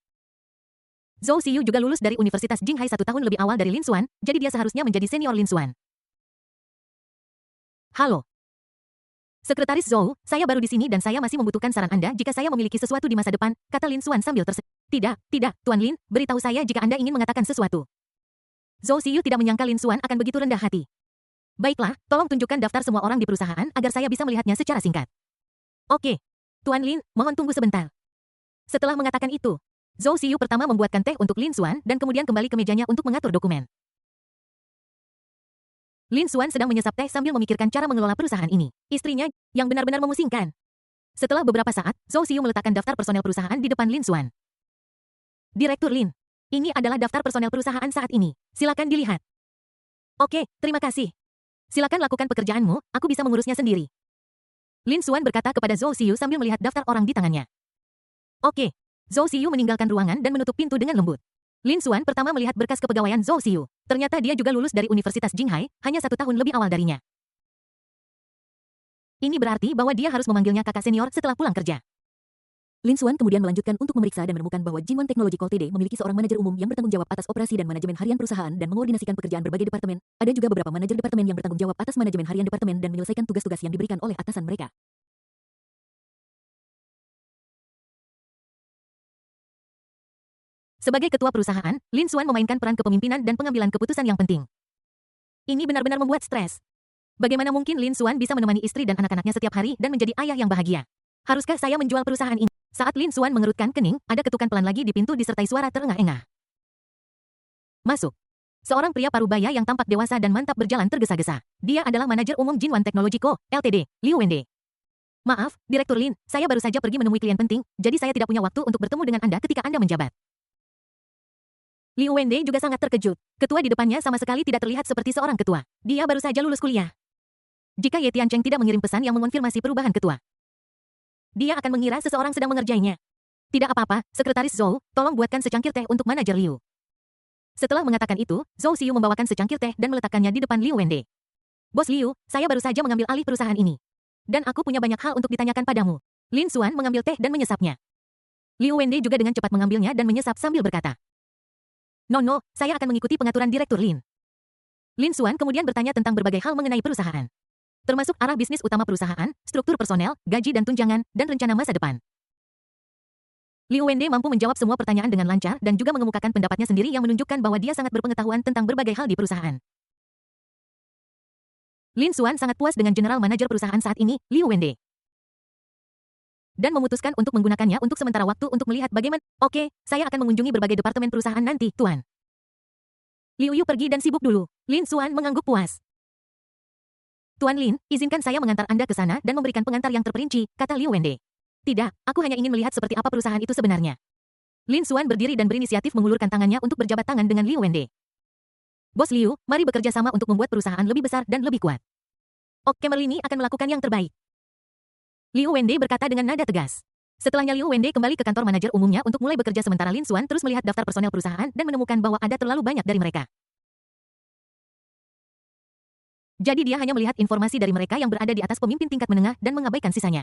Zhou Xiyu juga lulus dari Universitas Jinghai 1 tahun lebih awal dari Lin Xuan, jadi dia seharusnya menjadi senior Lin Xuan. Halo. Sekretaris Zhou, saya baru di sini dan saya masih membutuhkan saran Anda jika saya memiliki sesuatu di masa depan, kata Lin Xuan sambil tersenyum. Tidak, Tuan Lin, beritahu saya jika Anda ingin mengatakan sesuatu. Zhou Xiyu tidak menyangka Lin Xuan akan begitu rendah hati. Baiklah, tolong tunjukkan daftar semua orang di perusahaan agar saya bisa melihatnya secara singkat. Oke. Tuan Lin, mohon tunggu sebentar. Setelah mengatakan itu, Zhou Xiyu pertama membuatkan teh untuk Lin Xuan dan kemudian kembali ke mejanya untuk mengatur dokumen. Lin Xuan sedang menyesap teh sambil memikirkan cara mengelola perusahaan ini. Istrinya, yang benar-benar memusingkan. Setelah beberapa saat, Zhou Xiyu meletakkan daftar personel perusahaan di depan Lin Xuan. Direktur Lin, ini adalah daftar personel perusahaan saat ini. Silakan dilihat. Oke, terima kasih. Silakan lakukan pekerjaanmu, aku bisa mengurusnya sendiri. Lin Xuan berkata kepada Zhou Xiyu sambil melihat daftar orang di tangannya. Oke. Zhou Xiyu meninggalkan ruangan dan menutup pintu dengan lembut. Lin Xuan pertama melihat berkas kepegawaian Zhou Xiu. Ternyata dia juga lulus dari Universitas Jinghai, hanya 1 tahun lebih awal darinya. Ini berarti bahwa dia harus memanggilnya kakak senior setelah pulang kerja. Lin Xuan kemudian melanjutkan untuk memeriksa dan menemukan bahwa Jinwan Technological TD memiliki seorang manajer umum yang bertanggung jawab atas operasi dan manajemen harian perusahaan dan mengordinasikan pekerjaan berbagai departemen. Ada juga beberapa manajer departemen yang bertanggung jawab atas manajemen harian departemen dan menyelesaikan tugas-tugas yang diberikan oleh atasan mereka. Sebagai ketua perusahaan, Lin Xuan memainkan peran kepemimpinan dan pengambilan keputusan yang penting. Ini benar-benar membuat stres. Bagaimana mungkin Lin Xuan bisa menemani istri dan anak-anaknya setiap hari dan menjadi ayah yang bahagia? Haruskah saya menjual perusahaan ini? Saat Lin Xuan mengerutkan kening, ada ketukan pelan lagi di pintu disertai suara terengah-engah. Masuk. Seorang pria parubaya yang tampak dewasa dan mantap berjalan tergesa-gesa. Dia adalah manajer umum Jinwan Technology Co., Ltd., Liu Wende. Maaf, Direktur Lin, saya baru saja pergi menemui klien penting, jadi saya tidak punya waktu untuk bertemu dengan Anda ketika Anda menjabat. Liu Wende juga sangat terkejut. Ketua di depannya sama sekali tidak terlihat seperti seorang ketua. Dia baru saja lulus kuliah. Jika Ye Tiancheng tidak mengirim pesan yang mengonfirmasi perubahan ketua, dia akan mengira seseorang sedang mengerjainya. Tidak apa-apa, Sekretaris Zhou, tolong buatkan secangkir teh untuk manajer Liu. Setelah mengatakan itu, Zhou Xiu membawakan secangkir teh dan meletakkannya di depan Liu Wende. Bos Liu, saya baru saja mengambil alih perusahaan ini. Dan aku punya banyak hal untuk ditanyakan padamu. Lin Xuan mengambil teh dan menyesapnya. Liu Wende juga dengan cepat mengambilnya dan menyesap sambil berkata, No, saya akan mengikuti pengaturan Direktur Lin. Lin Xuan kemudian bertanya tentang berbagai hal mengenai perusahaan. Termasuk arah bisnis utama perusahaan, struktur personel, gaji dan tunjangan, dan rencana masa depan. Liu Wende mampu menjawab semua pertanyaan dengan lancar dan juga mengemukakan pendapatnya sendiri yang menunjukkan bahwa dia sangat berpengetahuan tentang berbagai hal di perusahaan. Lin Xuan sangat puas dengan general manajer perusahaan saat ini, Liu Wende. Dan memutuskan untuk menggunakannya untuk sementara waktu untuk melihat bagaimana. Oke, saya akan mengunjungi berbagai departemen perusahaan nanti, Tuan. Liu Yu pergi dan sibuk dulu. Lin Xuan mengangguk puas. Tuan Lin, izinkan saya mengantar Anda ke sana dan memberikan pengantar yang terperinci, kata Liu Wende. Tidak, aku hanya ingin melihat seperti apa perusahaan itu sebenarnya. Lin Xuan berdiri dan berinisiatif mengulurkan tangannya untuk berjabat tangan dengan Liu Wende. Bos Liu, mari bekerja sama untuk membuat perusahaan lebih besar dan lebih kuat. Oke, Merlini akan melakukan yang terbaik. Liu Wende berkata dengan nada tegas. Setelahnya Liu Wende kembali ke kantor manajer umumnya untuk mulai bekerja sementara Lin Xuan terus melihat daftar personel perusahaan dan menemukan bahwa ada terlalu banyak dari mereka. Jadi dia hanya melihat informasi dari mereka yang berada di atas pemimpin tingkat menengah dan mengabaikan sisanya.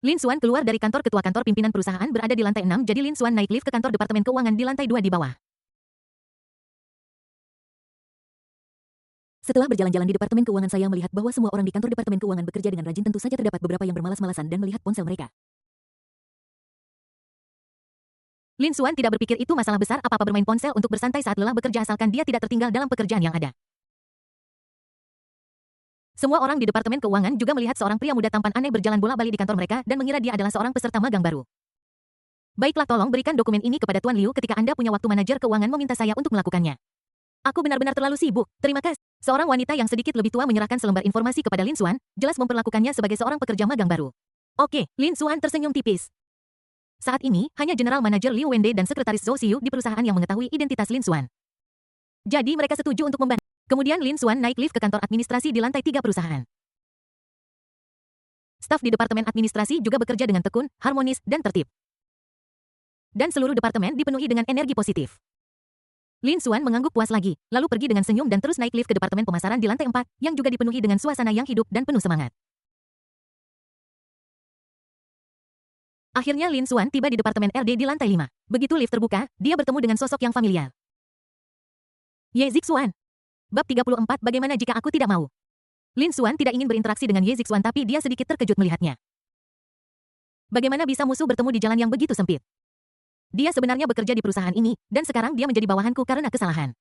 Lin Xuan keluar dari kantor ketua kantor pimpinan perusahaan berada di lantai 6 jadi Lin Xuan naik lift ke kantor departemen keuangan di lantai 2 di bawah. Setelah berjalan-jalan di departemen keuangan saya melihat bahwa semua orang di kantor departemen keuangan bekerja dengan rajin tentu saja terdapat beberapa yang bermalas-malasan dan melihat ponsel mereka. Lin Xuan tidak berpikir itu masalah besar apa-apa bermain ponsel untuk bersantai saat lelah bekerja asalkan dia tidak tertinggal dalam pekerjaan yang ada. Semua orang di departemen keuangan juga melihat seorang pria muda tampan aneh berjalan bola-balik di kantor mereka dan mengira dia adalah seorang peserta magang baru. Baiklah tolong berikan dokumen ini kepada Tuan Liu ketika Anda punya waktu manajer keuangan meminta saya untuk melakukannya. Aku benar-benar terlalu sibuk, terima kasih. Seorang wanita yang sedikit lebih tua menyerahkan selembar informasi kepada Lin Xuan, jelas memperlakukannya sebagai seorang pekerja magang baru. Oke, Lin Xuan tersenyum tipis. Saat ini, hanya General Manager Liu Wende dan Sekretaris Zhou Xiu di perusahaan yang mengetahui identitas Lin Xuan. Jadi mereka setuju untuk membantu. Kemudian Lin Xuan naik lift ke kantor administrasi di lantai 3 perusahaan. Staf di departemen administrasi juga bekerja dengan tekun, harmonis, dan tertib. Dan seluruh departemen dipenuhi dengan energi positif. Lin Xuan mengangguk puas lagi, lalu pergi dengan senyum dan terus naik lift ke departemen pemasaran di lantai 4, yang juga dipenuhi dengan suasana yang hidup dan penuh semangat. Akhirnya Lin Xuan tiba di departemen RD di lantai 5. Begitu lift terbuka, dia bertemu dengan sosok yang familiar. Ye Zixuan. Bab 34 Bagaimana jika aku tidak mau? Lin Xuan tidak ingin berinteraksi dengan Ye Zixuan tapi dia sedikit terkejut melihatnya. Bagaimana bisa musuh bertemu di jalan yang begitu sempit? Dia sebenarnya bekerja di perusahaan ini, dan sekarang dia menjadi bawahanku karena kesalahan.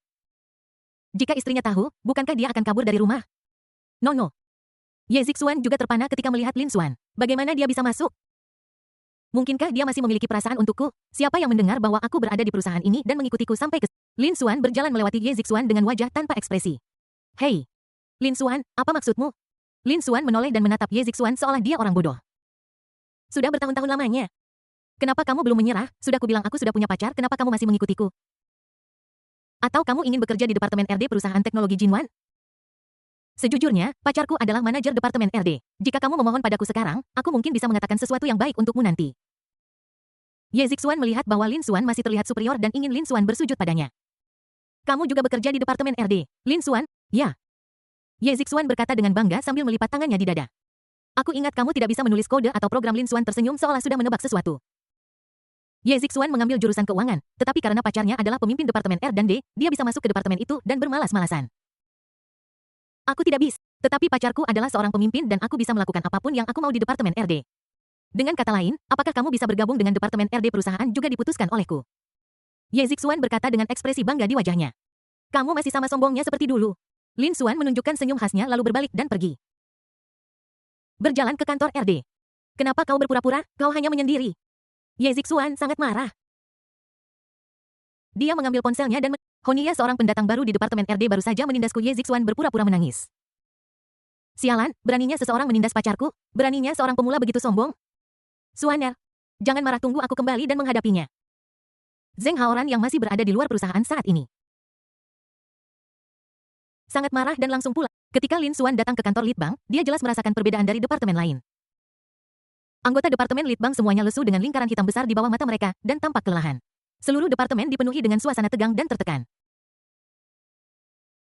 Jika istrinya tahu, bukankah dia akan kabur dari rumah? No. Ye Zixuan juga terpana ketika melihat Lin Xuan. Bagaimana dia bisa masuk? Mungkinkah dia masih memiliki perasaan untukku? Siapa yang mendengar bahwa aku berada di perusahaan ini dan mengikutiku sampai ke... Lin Xuan berjalan melewati Ye Zixuan dengan wajah tanpa ekspresi. Hei! Lin Xuan, apa maksudmu? Lin Xuan menoleh dan menatap Ye Zixuan seolah dia orang bodoh. Sudah bertahun-tahun lamanya. Kenapa kamu belum menyerah? Sudah kubilang aku sudah punya pacar, kenapa kamu masih mengikutiku? Atau kamu ingin bekerja di departemen RD perusahaan teknologi Jinwan? Sejujurnya, pacarku adalah manajer departemen RD. Jika kamu memohon padaku sekarang, aku mungkin bisa mengatakan sesuatu yang baik untukmu nanti. Ye Zixuan melihat bahwa Lin Xuan masih terlihat superior dan ingin Lin Xuan bersujud padanya. Kamu juga bekerja di Departemen RD, Lin Xuan? Ya. Ye Zixuan berkata dengan bangga sambil melipat tangannya di dada. Aku ingat kamu tidak bisa menulis kode atau program. Lin Xuan tersenyum seolah sudah menebak sesuatu. Ye Zixuan mengambil jurusan keuangan, tetapi karena pacarnya adalah pemimpin Departemen R&D, dia bisa masuk ke departemen itu dan bermalas-malasan. Aku tidak bisa, tetapi pacarku adalah seorang pemimpin dan aku bisa melakukan apapun yang aku mau di Departemen RD. Dengan kata lain, apakah kamu bisa bergabung dengan Departemen RD perusahaan juga diputuskan olehku? Ye Zixuan berkata dengan ekspresi bangga di wajahnya. Kamu masih sama sombongnya seperti dulu. Lin Xuan menunjukkan senyum khasnya lalu berbalik dan pergi. Berjalan ke kantor RD. Kenapa kau berpura-pura? Kau hanya menyendiri. Ye Zixuan sangat marah. Dia mengambil ponselnya dan Honia, seorang pendatang baru di Departemen RD, baru saja menindasku. Ye Zixuan berpura-pura menangis. Sialan, beraninya seseorang menindas pacarku? Beraninya seorang pemula begitu sombong? Xuaner, jangan marah, tunggu aku kembali dan menghadapinya. Zheng Haoran yang masih berada di luar perusahaan saat ini sangat marah dan langsung pulang. Ketika Lin Xuan datang ke kantor Litbang, dia jelas merasakan perbedaan dari departemen lain. Anggota departemen Litbang semuanya lesu dengan lingkaran hitam besar di bawah mata mereka dan tampak kelelahan. Seluruh departemen dipenuhi dengan suasana tegang dan tertekan.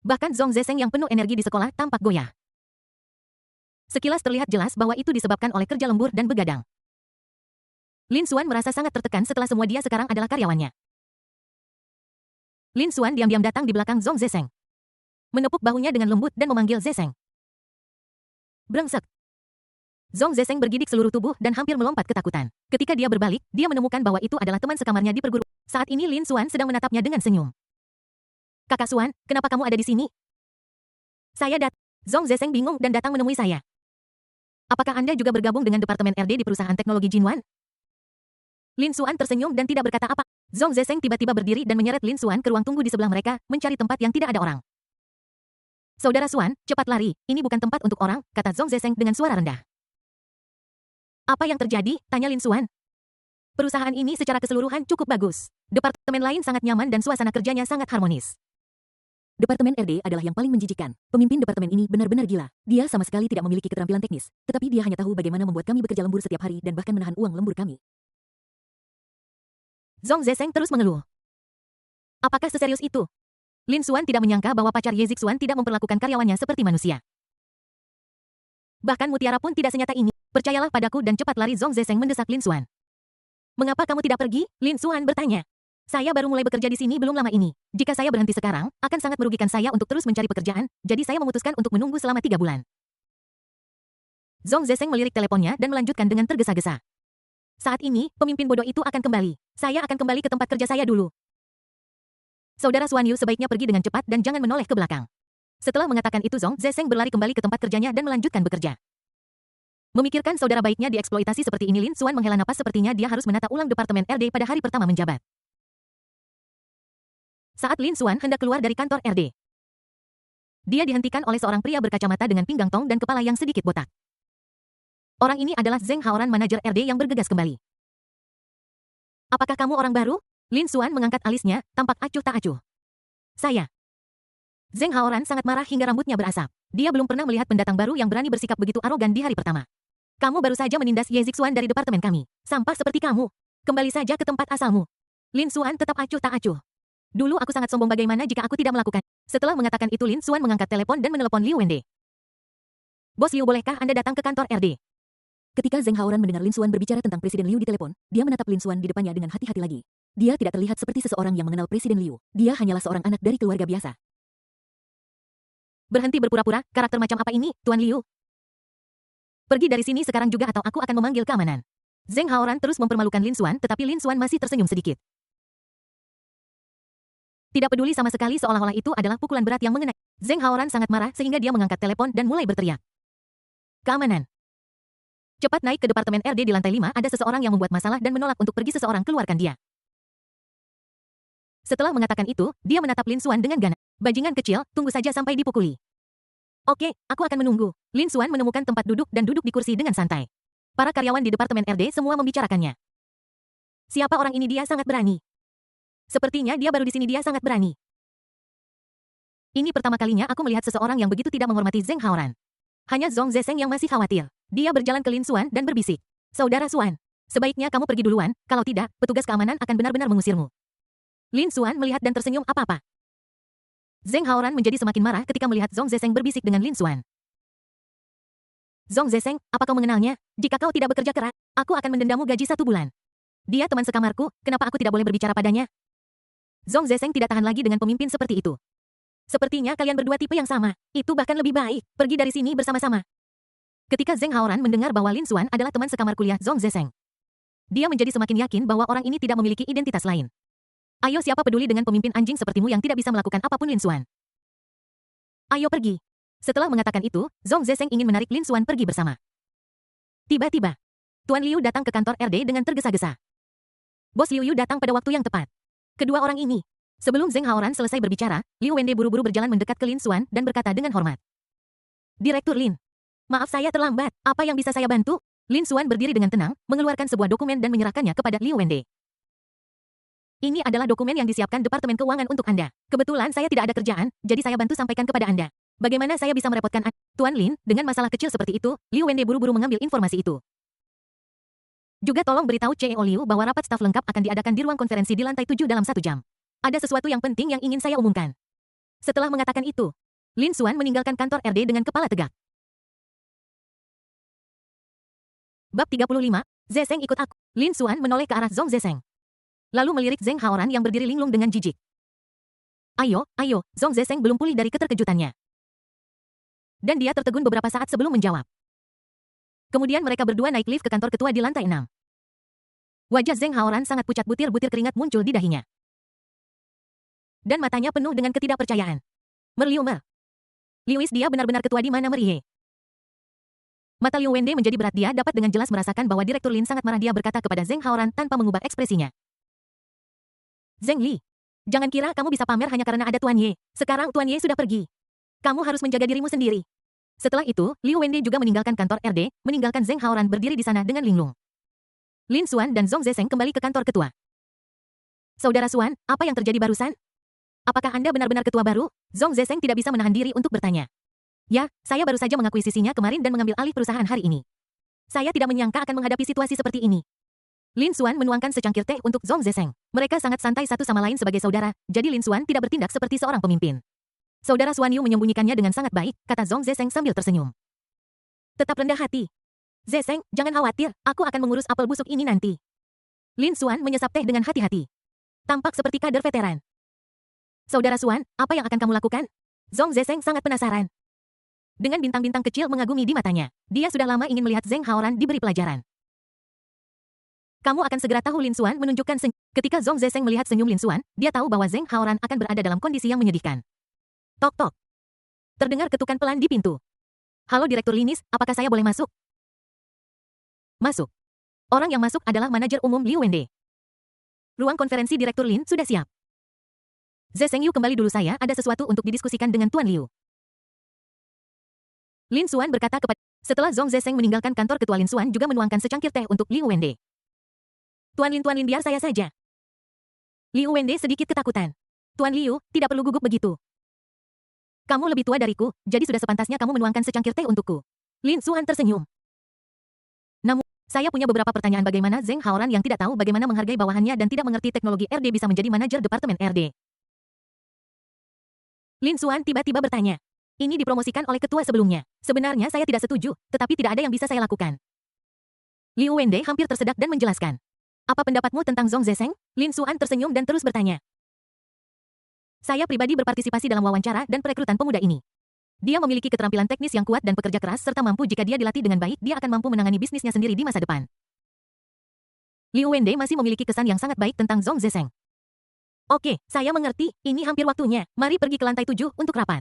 Bahkan Zhong Zesheng yang penuh energi di sekolah tampak goyah. Sekilas terlihat jelas bahwa itu disebabkan oleh kerja lembur dan begadang. Lin Xuan merasa sangat tertekan setelah semua dia sekarang adalah karyawannya. Lin Xuan diam-diam datang di belakang Zhong Zesheng, menepuk bahunya dengan lembut dan memanggil Zesheng. Brengsek. Zhong Zesheng bergidik seluruh tubuh dan hampir melompat ketakutan. Ketika dia berbalik, dia menemukan bahwa itu adalah teman sekamarnya di perguruan. Saat ini Lin Xuan sedang menatapnya dengan senyum. Kakak Xuan, kenapa kamu ada di sini? Saya Zhong Zesheng bingung dan datang menemui saya. Apakah Anda juga bergabung dengan Departemen RD di perusahaan teknologi Jinwan? Lin Xuan tersenyum dan tidak berkata apa. Zhong Zesheng tiba-tiba berdiri dan menyeret Lin Xuan ke ruang tunggu di sebelah mereka, mencari tempat yang tidak ada orang. Saudara Xuan, cepat lari, ini bukan tempat untuk orang, kata Zhong Zesheng dengan suara rendah. Apa yang terjadi? Tanya Lin Xuan. Perusahaan ini secara keseluruhan cukup bagus. Departemen lain sangat nyaman dan suasana kerjanya sangat harmonis. Departemen RD adalah yang paling menjijikan. Pemimpin departemen ini benar-benar gila. Dia sama sekali tidak memiliki keterampilan teknis, tetapi dia hanya tahu bagaimana membuat kami bekerja lembur setiap hari dan bahkan menahan uang lembur kami. Zhong Zesheng terus mengeluh. Apakah seserius itu? Lin Xuan tidak menyangka bahwa pacar Ye Zixuan tidak memperlakukan karyawannya seperti manusia. Bahkan mutiara pun tidak senyata ini. Percayalah padaku dan cepat lari. Zhong Zesheng mendesak Lin Xuan. Mengapa kamu tidak pergi? Lin Xuan bertanya. Saya baru mulai bekerja di sini belum lama ini. Jika saya berhenti sekarang, akan sangat merugikan saya untuk terus mencari pekerjaan, jadi saya memutuskan untuk menunggu selama 3 bulan. Zhong Zesheng melirik teleponnya dan melanjutkan dengan tergesa-gesa. Saat ini, pemimpin bodoh itu akan kembali. Saya akan kembali ke tempat kerja saya dulu. Saudara Xuan Yu sebaiknya pergi dengan cepat dan jangan menoleh ke belakang. Setelah mengatakan itu, Zhong Zesheng berlari kembali ke tempat kerjanya dan melanjutkan bekerja. Memikirkan saudara baiknya dieksploitasi seperti ini, Lin Xuan menghela napas, sepertinya dia harus menata ulang Departemen RD pada hari pertama menjabat. Saat Lin Xuan hendak keluar dari kantor RD, dia dihentikan oleh seorang pria berkacamata dengan pinggang tong dan kepala yang sedikit botak. Orang ini adalah Zheng Haoran, manajer RD yang bergegas kembali. Apakah kamu orang baru? Lin Xuan mengangkat alisnya, tampak acuh tak acuh. Saya. Zheng Haoran sangat marah hingga rambutnya berasap. Dia belum pernah melihat pendatang baru yang berani bersikap begitu arogan di hari pertama. Kamu baru saja menindas Ye Zixuan dari departemen kami. Sampah seperti kamu. Kembali saja ke tempat asalmu. Lin Xuan tetap acuh tak acuh. Dulu aku sangat sombong, bagaimana jika aku tidak melakukan. Setelah mengatakan itu, Lin Xuan mengangkat telepon dan menelepon Liu Wende. Bos Liu, bolehkah Anda datang ke kantor RD? Ketika Zheng Haoran mendengar Lin Xuan berbicara tentang Presiden Liu di telepon, dia menatap Lin Xuan di depannya dengan hati-hati lagi. Dia tidak terlihat seperti seseorang yang mengenal Presiden Liu. Dia hanyalah seorang anak dari keluarga biasa. Berhenti berpura-pura, karakter macam apa ini, Tuan Liu? Pergi dari sini sekarang juga atau aku akan memanggil keamanan. Zheng Haoran terus mempermalukan Lin Xuan, tetapi Lin Xuan masih tersenyum sedikit. Tidak peduli sama sekali, seolah-olah itu adalah pukulan berat yang mengenai. Zheng Haoran sangat marah sehingga dia mengangkat telepon dan mulai berteriak. Keamanan. Cepat naik ke Departemen RD di lantai 5, ada seseorang yang membuat masalah dan menolak untuk pergi, seseorang keluarkan dia. Setelah mengatakan itu, dia menatap Lin Xuan dengan ganas. Bajingan kecil, tunggu saja sampai dipukuli. Oke, aku akan menunggu. Lin Xuan menemukan tempat duduk dan duduk di kursi dengan santai. Para karyawan di Departemen RD semua membicarakannya. Siapa orang ini? Dia sangat berani. Sepertinya dia baru di sini, dia sangat berani. Ini pertama kalinya aku melihat seseorang yang begitu tidak menghormati Zheng Haoran. Hanya Zhong Zesheng yang masih khawatir. Dia berjalan ke Lin Xuan dan berbisik. Saudara Xuan, Sebaiknya kamu pergi duluan, kalau tidak, petugas keamanan akan benar-benar mengusirmu. Lin Xuan melihat dan tersenyum apa-apa. Zheng Haoran menjadi semakin marah ketika melihat Zhong Zesheng berbisik dengan Lin Xuan. Zhong Zesheng, apa kau mengenalnya? Jika kau tidak bekerja keras, aku akan mendendamu gaji 1 bulan. Dia teman sekamarku, kenapa aku tidak boleh berbicara padanya? Zhong Zesheng tidak tahan lagi dengan pemimpin seperti itu. Sepertinya kalian berdua tipe yang sama, itu bahkan lebih baik, pergi dari sini bersama-sama. Ketika Zheng Haoran mendengar bahwa Lin Xuan adalah teman sekamar kuliah Zhong Zesheng, dia menjadi semakin yakin bahwa orang ini tidak memiliki identitas lain. Ayo, siapa peduli dengan pemimpin anjing sepertimu yang tidak bisa melakukan apapun, Lin Xuan? Ayo pergi. Setelah mengatakan itu, Zhong Zesheng ingin menarik Lin Xuan pergi bersama. Tiba-tiba, Tuan Liu datang ke kantor RD dengan tergesa-gesa. Bos Liu datang pada waktu yang tepat. Kedua orang ini. Sebelum Zheng Haoran selesai berbicara, Liu Wende buru-buru berjalan mendekat ke Lin Xuan dan berkata dengan hormat. Direktur Lin. Maaf saya terlambat, apa yang bisa saya bantu? Lin Xuan berdiri dengan tenang, mengeluarkan sebuah dokumen dan menyerahkannya kepada Liu Wende. Ini adalah dokumen yang disiapkan Departemen Keuangan untuk Anda. Kebetulan saya tidak ada kerjaan, jadi saya bantu sampaikan kepada Anda. Bagaimana saya bisa merepotkan Anda? Tuan Lin, dengan masalah kecil seperti itu, Liu Wende buru-buru mengambil informasi itu. Juga tolong beritahu CEO Liu bahwa rapat staf lengkap akan diadakan di ruang konferensi di lantai 7 dalam 1 jam. Ada sesuatu yang penting yang ingin saya umumkan. Setelah mengatakan itu, Lin Xuan meninggalkan kantor RD dengan kepala tegak. Bab 35, Zesheng ikut aku. Lin Xuan menoleh ke arah Zhong Zesheng. Lalu melirik Zheng Haoran yang berdiri linglung dengan jijik. Ayo, Zhong Zesheng belum pulih dari keterkejutannya. Dan dia tertegun beberapa saat sebelum menjawab. Kemudian mereka berdua naik lift ke kantor ketua di lantai 6. Wajah Zheng Haoran sangat pucat, butir-butir keringat muncul di dahinya. Dan matanya penuh dengan ketidakpercayaan. Merliu-mer. Liuis, dia benar-benar ketua di mana Merihe? Mata Liu Wende menjadi berat, dia dapat dengan jelas merasakan bahwa Direktur Lin sangat marah. Dia berkata kepada Zheng Haoran tanpa mengubah ekspresinya. Zheng Li, jangan kira kamu bisa pamer hanya karena ada Tuan Ye. Sekarang Tuan Ye sudah pergi. Kamu harus menjaga dirimu sendiri. Setelah itu, Liu Wende juga meninggalkan kantor RD, meninggalkan Zheng Haoran berdiri di sana dengan linglung. Lin Xuan dan Zhong Zesheng kembali ke kantor ketua. Saudara Xuan, apa yang terjadi barusan? Apakah Anda benar-benar ketua baru? Zhong Zesheng tidak bisa menahan diri untuk bertanya. Ya, saya baru saja mengakuisisinya kemarin dan mengambil alih perusahaan hari ini. Saya tidak menyangka akan menghadapi situasi seperti ini. Lin Xuan menuangkan secangkir teh untuk Zhong Zesheng. Mereka sangat santai satu sama lain sebagai saudara, jadi Lin Xuan tidak bertindak seperti seorang pemimpin. Saudara Xuan Yu menyembunyikannya dengan sangat baik, kata Zhong Zesheng sambil tersenyum. Tetap rendah hati. Zesheng, jangan khawatir, aku akan mengurus apel busuk ini nanti. Lin Xuan menyesap teh dengan hati-hati. Tampak seperti kader veteran. Saudara Xuan, apa yang akan kamu lakukan? Zhong Zesheng sangat penasaran. Dengan bintang-bintang kecil mengagumi di matanya, dia sudah lama ingin melihat Zheng Haoran diberi pelajaran. Kamu akan segera tahu, Lin Xuan menunjukkan senyum. Ketika Zhong Zesheng melihat senyum Lin Xuan, dia tahu bahwa Zheng Haoran akan berada dalam kondisi yang menyedihkan. Tok-tok. Terdengar ketukan pelan di pintu. Halo Direktur Linis, apakah saya boleh masuk? Masuk. Orang yang masuk adalah manajer umum Liu Wende. Ruang konferensi Direktur Lin sudah siap. Zesheng Yu, kembali dulu, saya ada sesuatu untuk didiskusikan dengan Tuan Liu. Lin Xuan berkata kepada... Setelah Zhong Zesheng meninggalkan kantor ketua, Lin Xuan juga menuangkan secangkir teh untuk Liu Wende. Tuan Lin, biar saya saja. Liu Wende sedikit ketakutan. Tuan Liu, tidak perlu gugup begitu. Kamu lebih tua dariku, jadi sudah sepantasnya kamu menuangkan secangkir teh untukku. Lin Xuan tersenyum. Namun, saya punya beberapa pertanyaan. Bagaimana Zheng Haoran yang tidak tahu bagaimana menghargai bawahannya dan tidak mengerti teknologi RD bisa menjadi manajer Departemen RD? Lin Xuan tiba-tiba bertanya. Ini dipromosikan oleh ketua sebelumnya. Sebenarnya saya tidak setuju, tetapi tidak ada yang bisa saya lakukan. Liu Wende hampir tersedak dan menjelaskan. Apa pendapatmu tentang Zhong Zesheng? Lin Xuan tersenyum dan terus bertanya. Saya pribadi berpartisipasi dalam wawancara dan perekrutan pemuda ini. Dia memiliki keterampilan teknis yang kuat dan pekerja keras serta mampu. Jika dia dilatih dengan baik, dia akan mampu menangani bisnisnya sendiri di masa depan. Liu Wende masih memiliki kesan yang sangat baik tentang Zhong Zesheng. Oke, saya mengerti, ini hampir waktunya. Mari pergi ke lantai 7 untuk rapat.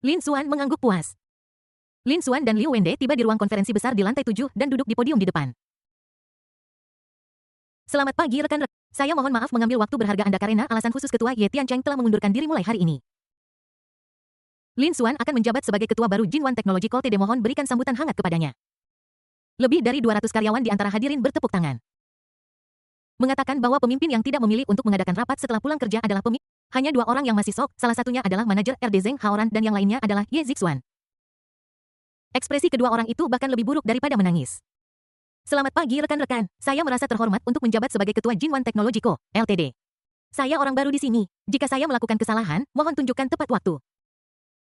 Lin Xuan mengangguk puas. Lin Xuan dan Liu Wende tiba di ruang konferensi besar di lantai 7 dan duduk di podium di depan. Selamat pagi rekan-rekan. Saya mohon maaf mengambil waktu berharga Anda karena alasan khusus Ketua Ye Tiancheng telah mengundurkan diri mulai hari ini. Lin Xuan akan menjabat sebagai ketua baru Jinwan Technological TD. Mohon berikan sambutan hangat kepadanya. Lebih dari 200 karyawan di antara hadirin bertepuk tangan. Mengatakan bahwa pemimpin yang tidak memilih untuk mengadakan rapat setelah pulang kerja adalah pemimpin. Hanya 2 orang yang masih sok, salah satunya adalah manajer RD Zheng Haoran dan yang lainnya adalah Ye Zixuan. Ekspresi kedua orang itu bahkan lebih buruk daripada menangis. Selamat pagi rekan-rekan, saya merasa terhormat untuk menjabat sebagai Ketua Jinwan Technology Co., Ltd. Saya orang baru di sini. Jika saya melakukan kesalahan, mohon tunjukkan tepat waktu.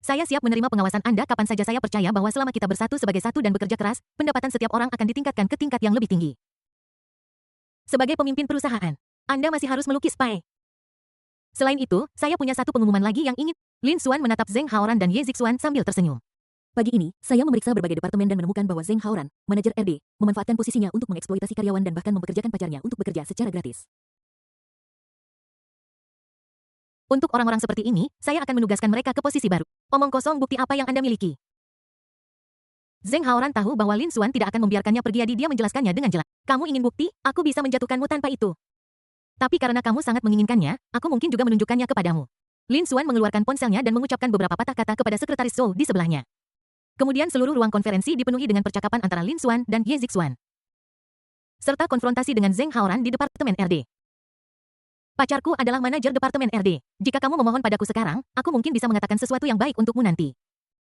Saya siap menerima pengawasan Anda kapan saja. Saya percaya bahwa selama kita bersatu sebagai satu dan bekerja keras, pendapatan setiap orang akan ditingkatkan ke tingkat yang lebih tinggi. Sebagai pemimpin perusahaan, Anda masih harus melukis pai. Selain itu, saya punya satu pengumuman lagi yang ingin. Lin Xuan menatap Zheng Haoran dan Ye Zixuan sambil tersenyum. Pagi ini, saya memeriksa berbagai departemen dan menemukan bahwa Zheng Haoran, manajer RD, memanfaatkan posisinya untuk mengeksploitasi karyawan dan bahkan mempekerjakan pacarnya untuk bekerja secara gratis. Untuk orang-orang seperti ini, saya akan menugaskan mereka ke posisi baru. Omong kosong, bukti apa yang Anda miliki? Zheng Haoran tahu bahwa Lin Xuan tidak akan membiarkannya pergi, jadi dia menjelaskannya dengan jelas. Kamu ingin bukti? Aku bisa menjatuhkanmu tanpa itu. Tapi karena kamu sangat menginginkannya, aku mungkin juga menunjukkannya kepadamu. Lin Xuan mengeluarkan ponselnya dan mengucapkan beberapa patah kata kepada sekretaris Zhou di sebelahnya. Kemudian seluruh ruang konferensi dipenuhi dengan percakapan antara Lin Xuan dan Ye Zixuan, serta konfrontasi dengan Zheng Haoran di Departemen RD. Pacarku adalah manajer Departemen RD. Jika kamu memohon padaku sekarang, aku mungkin bisa mengatakan sesuatu yang baik untukmu nanti.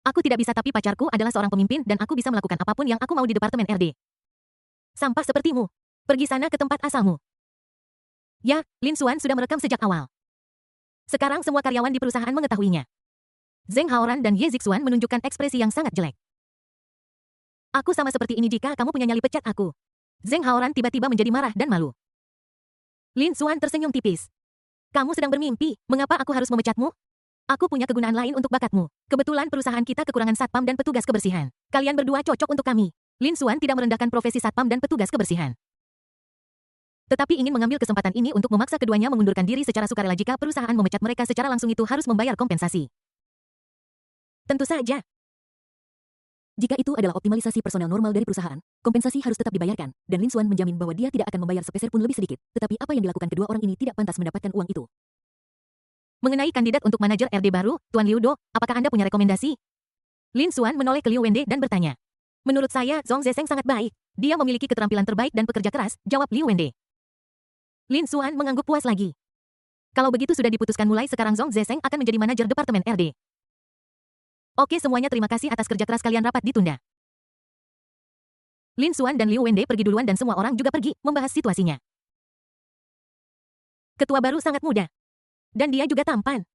Aku tidak bisa, tapi pacarku adalah seorang pemimpin dan aku bisa melakukan apapun yang aku mau di Departemen RD. Sampah sepertimu. Pergi sana ke tempat asalmu. Ya, Lin Xuan sudah merekam sejak awal. Sekarang semua karyawan di perusahaan mengetahuinya. Zheng Haoran dan Ye Zixuan menunjukkan ekspresi yang sangat jelek. Aku sama seperti ini jika kamu punya nyali pecat aku. Zheng Haoran tiba-tiba menjadi marah dan malu. Lin Xuan tersenyum tipis. Kamu sedang bermimpi, mengapa aku harus memecatmu? Aku punya kegunaan lain untuk bakatmu. Kebetulan perusahaan kita kekurangan satpam dan petugas kebersihan. Kalian berdua cocok untuk kami. Lin Xuan tidak merendahkan profesi satpam dan petugas kebersihan, tetapi ingin mengambil kesempatan ini untuk memaksa keduanya mengundurkan diri secara sukarela. Jika perusahaan memecat mereka secara langsung, itu harus membayar kompensasi. Tentu saja. Jika itu adalah optimalisasi personel normal dari perusahaan, kompensasi harus tetap dibayarkan, dan Lin Xuan menjamin bahwa dia tidak akan membayar sepeser pun lebih sedikit. Tetapi apa yang dilakukan kedua orang ini tidak pantas mendapatkan uang itu. Mengenai kandidat untuk manajer RD baru, Tuan Liu Do, apakah Anda punya rekomendasi? Lin Xuan menoleh ke Liu Wende dan bertanya. Menurut saya, Zhong Zesheng sangat baik. Dia memiliki keterampilan terbaik dan pekerja keras, jawab Liu Wende. Lin Xuan mengangguk puas lagi. Kalau begitu sudah diputuskan, mulai sekarang Zhong Zesheng akan menjadi manajer Departemen RD. Oke semuanya, terima kasih atas kerja keras kalian. Rapat ditunda. Lin Xuan dan Liu Wende pergi duluan dan semua orang juga pergi membahas situasinya. Ketua baru sangat muda. Dan dia juga tampan.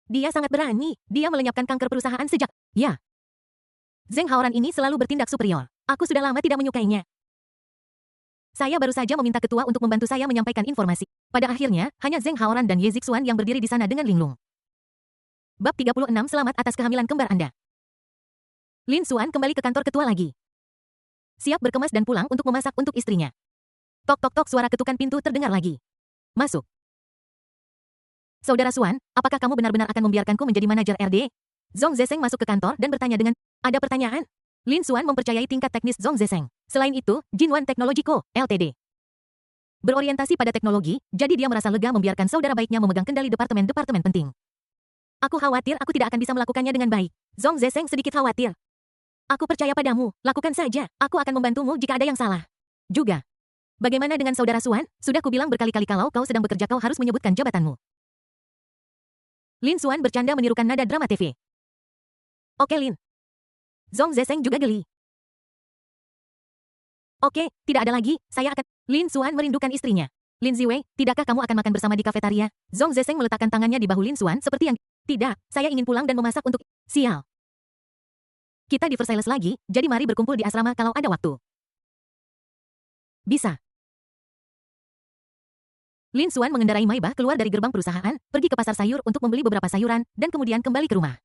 Dia sangat berani. Dia melenyapkan kanker perusahaan sejak... Ya. Zheng Haoran ini selalu bertindak superior. Aku sudah lama tidak menyukainya. Saya baru saja meminta ketua untuk membantu saya menyampaikan informasi. Pada akhirnya, hanya Zheng Haoran dan Ye Zixuan yang berdiri di sana dengan linglung. Bab 36, selamat atas kehamilan kembar Anda. Lin Xuan kembali ke kantor ketua lagi. Siap berkemas dan pulang untuk memasak untuk istrinya. Tok tok tok, suara ketukan pintu terdengar lagi. Masuk. Saudara Xuan, apakah kamu benar-benar akan membiarkanku menjadi manajer RD? Zhong Zesheng masuk ke kantor dan bertanya dengan, ada pertanyaan? Lin Xuan mempercayai tingkat teknis Zhong Zesheng. Selain itu, Jinwan Technology Co., Ltd. berorientasi pada teknologi, jadi dia merasa lega membiarkan saudara baiknya memegang kendali departemen-departemen penting. Aku khawatir aku tidak akan bisa melakukannya dengan baik. Zhong Zesheng sedikit khawatir. Aku percaya padamu, lakukan saja. Aku akan membantumu jika ada yang salah. Juga. Bagaimana dengan saudara Xuan? Sudah kubilang berkali-kali kalau kau sedang bekerja kau harus menyebutkan jabatanmu. Lin Xuan bercanda menirukan nada drama TV. Oke Lin. Zhong Zesheng juga geli. Oke, tidak ada lagi, saya akan... Lin Xuan merindukan istrinya. Lin Ziwei, tidakkah kamu akan makan bersama di kafetaria? Zhong Zesheng meletakkan tangannya di bahu Lin Xuan seperti yang... Tidak, saya ingin pulang dan memasak untuk... Sial. Kita di Versailles lagi, jadi mari berkumpul di asrama kalau ada waktu. Bisa. Lin Xuan mengendarai Maybach keluar dari gerbang perusahaan, pergi ke pasar sayur untuk membeli beberapa sayuran, dan kemudian kembali ke rumah.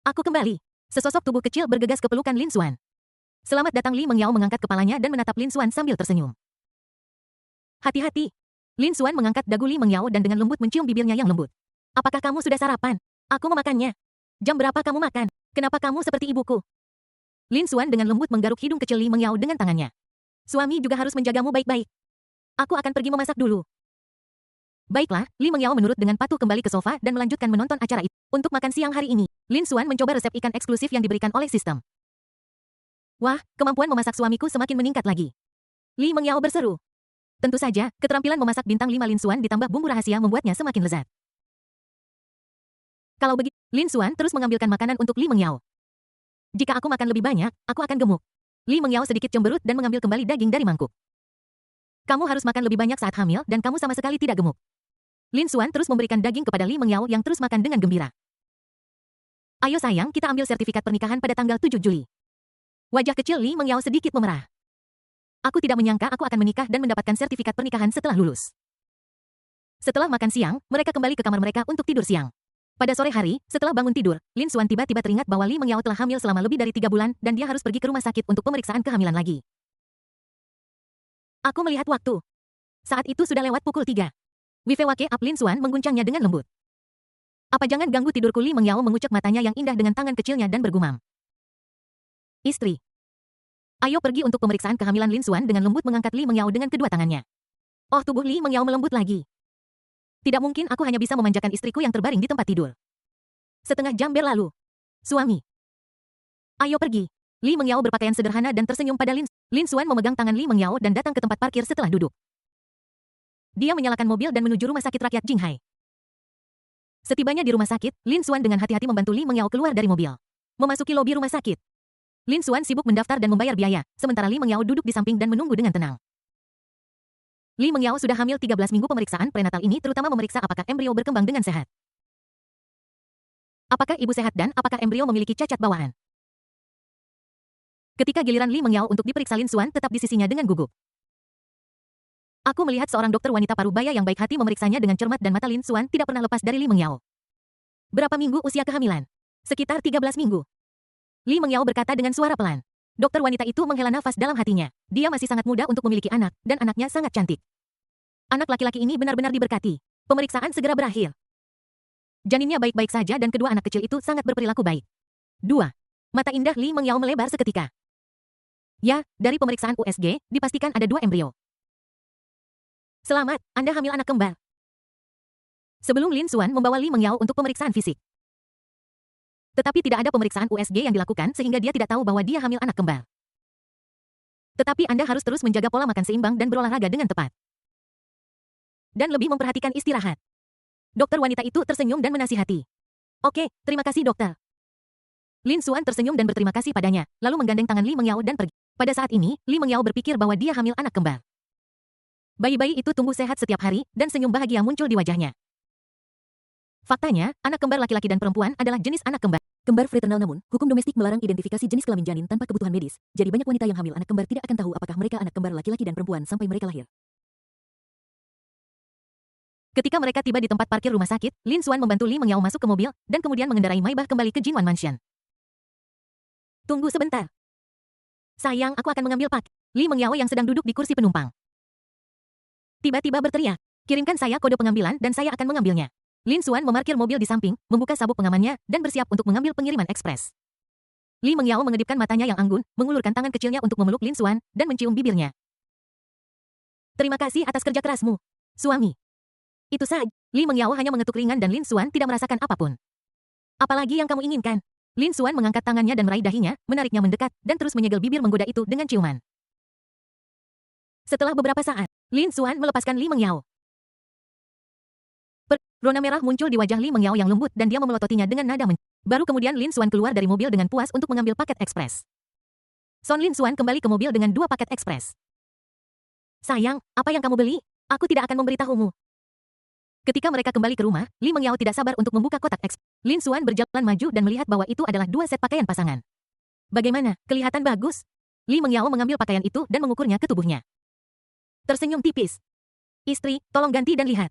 Aku kembali. Sesosok tubuh kecil bergegas ke pelukan Lin Xuan. Selamat datang. Li Mengyao mengangkat kepalanya dan menatap Lin Xuan sambil tersenyum. Hati-hati. Lin Xuan mengangkat dagu Li Mengyao dan dengan lembut mencium bibirnya yang lembut. Apakah kamu sudah sarapan? Aku memakannya. Jam berapa kamu makan? Kenapa kamu seperti ibuku? Lin Xuan dengan lembut menggaruk hidung kecil Li Mengyao dengan tangannya. Suami juga harus menjagamu baik-baik. Aku akan pergi memasak dulu. Baiklah, Li Mengyao menurut dengan patuh kembali ke sofa dan melanjutkan menonton acara itu. Untuk makan siang hari ini, Lin Xuan mencoba resep ikan eksklusif yang diberikan oleh sistem. Wah, kemampuan memasak suamiku semakin meningkat lagi. Li Mengyao berseru. Tentu saja, keterampilan memasak bintang 5 Lin Xuan ditambah bumbu rahasia membuatnya semakin lezat. Kalau begitu, Lin Xuan terus mengambilkan makanan untuk Li Mengyao. Jika aku makan lebih banyak, aku akan gemuk. Li Mengyao sedikit cemberut dan mengambil kembali daging dari mangkuk. Kamu harus makan lebih banyak saat hamil dan kamu sama sekali tidak gemuk. Lin Xuan terus memberikan daging kepada Li Mengyao yang terus makan dengan gembira. Ayo sayang, kita ambil sertifikat pernikahan pada tanggal 7 Juli. Wajah kecil Li Mengyao sedikit memerah. Aku tidak menyangka aku akan menikah dan mendapatkan sertifikat pernikahan setelah lulus. Setelah makan siang, mereka kembali ke kamar mereka untuk tidur siang. Pada sore hari, setelah bangun tidur, Lin Xuan tiba-tiba teringat bahwa Li Mengyao telah hamil selama lebih dari 3 bulan dan dia harus pergi ke rumah sakit untuk pemeriksaan kehamilan lagi. Aku melihat waktu. Saat itu sudah lewat pukul 3. Wifei wake up Lin Xuan mengguncangnya dengan lembut. Apa jangan ganggu tidurku? Li Mengyao mengucek matanya yang indah dengan tangan kecilnya dan bergumam. Istri. Ayo pergi untuk pemeriksaan kehamilan. Lin Xuan dengan lembut mengangkat Li Mengyao dengan kedua tangannya. Oh, tubuh Li Mengyao melembut lagi. Tidak mungkin aku hanya bisa memanjakan istriku yang terbaring di tempat tidur. Setengah jam berlalu. Suami. Ayo pergi. Li Mengyao berpakaian sederhana dan tersenyum pada Lin. Lin Xuan memegang tangan Li Mengyao dan datang ke tempat parkir setelah duduk. Dia menyalakan mobil dan menuju rumah sakit rakyat Jinghai. Setibanya di rumah sakit, Lin Xuan dengan hati-hati membantu Li Mengyao keluar dari mobil. Memasuki lobi rumah sakit. Lin Xuan sibuk mendaftar dan membayar biaya, sementara Li Mengyao duduk di samping dan menunggu dengan tenang. Li Mengyao sudah hamil 13 minggu. Pemeriksaan prenatal ini terutama memeriksa apakah embrio berkembang dengan sehat. Apakah ibu sehat dan apakah embrio memiliki cacat bawaan. Ketika giliran Li Mengyao untuk diperiksa, Lin Xuan tetap di sisinya dengan gugup. Aku melihat seorang dokter wanita parubaya yang baik hati memeriksanya dengan cermat dan mata Lin Xuan tidak pernah lepas dari Li Mengyao. Berapa minggu usia kehamilan? Sekitar 13 minggu. Li Mengyao berkata dengan suara pelan. Dokter wanita itu menghela nafas dalam hatinya. Dia masih sangat muda untuk memiliki anak, dan anaknya sangat cantik. Anak laki-laki ini benar-benar diberkati. Pemeriksaan segera berakhir. Janinnya baik-baik saja dan kedua anak kecil itu sangat berperilaku baik. 2. Mata indah Li Mengyao melebar seketika. Ya, dari pemeriksaan USG, dipastikan ada 2 embrio. Selamat, Anda hamil anak kembar. Sebelum Lin Xuan membawa Li Mengyao untuk pemeriksaan fisik. Tetapi tidak ada pemeriksaan USG yang dilakukan sehingga dia tidak tahu bahwa dia hamil anak kembar. Tetapi Anda harus terus menjaga pola makan seimbang dan berolahraga dengan tepat. Dan lebih memperhatikan istirahat. Dokter wanita itu tersenyum dan menasihati. Oke, terima kasih dokter. Lin Xuan tersenyum dan berterima kasih padanya, lalu menggandeng tangan Li Mengyao dan pergi. Pada saat ini, Li Mengyao berpikir bahwa dia hamil anak kembar. Bayi-bayi itu tumbuh sehat setiap hari, dan senyum bahagia muncul di wajahnya. Faktanya, anak kembar laki-laki dan perempuan adalah jenis anak kembar. Kembar fraternal. Namun, hukum domestik melarang identifikasi jenis kelamin janin tanpa kebutuhan medis. Jadi banyak wanita yang hamil anak kembar tidak akan tahu apakah mereka anak kembar laki-laki dan perempuan sampai mereka lahir. Ketika mereka tiba di tempat parkir rumah sakit, Lin Xuan membantu Li Mengyao masuk ke mobil, dan kemudian mengendarai Maybach kembali ke Jinwan Mansion. Tunggu sebentar. Sayang, aku akan mengambil pak. Li Mengyao yang sedang duduk di kursi penumpang tiba-tiba berteriak, kirimkan saya kode pengambilan dan saya akan mengambilnya. Lin Xuan memarkir mobil di samping, membuka sabuk pengamannya, dan bersiap untuk mengambil pengiriman ekspres. Li Mengyao mengedipkan matanya yang anggun, mengulurkan tangan kecilnya untuk memeluk Lin Xuan, dan mencium bibirnya. Terima kasih atas kerja kerasmu, suami. Itu saja. Li Mengyao hanya mengetuk ringan dan Lin Xuan tidak merasakan apapun. Apalagi yang kamu inginkan? Lin Xuan mengangkat tangannya dan meraih dahinya, menariknya mendekat, dan terus menyegel bibir menggoda itu dengan ciuman. Setelah beberapa saat, Lin Xuan melepaskan Li Mengyao. Rona merah muncul di wajah Li Mengyao yang lembut dan dia memelototinya dengan nada Baru kemudian Lin Xuan keluar dari mobil dengan puas untuk mengambil paket ekspres. Son Lin Xuan kembali ke mobil dengan 2 paket ekspres. Sayang, apa yang kamu beli? Aku tidak akan memberitahumu. Ketika mereka kembali ke rumah, Li Mengyao tidak sabar untuk membuka kotak ekspres. Lin Xuan berjalan maju dan melihat bahwa itu adalah 2 set pakaian pasangan. Bagaimana? Kelihatan bagus? Li Mengyao mengambil pakaian itu dan mengukurnya ke tubuhnya. Tersenyum tipis. Istri, tolong ganti dan lihat.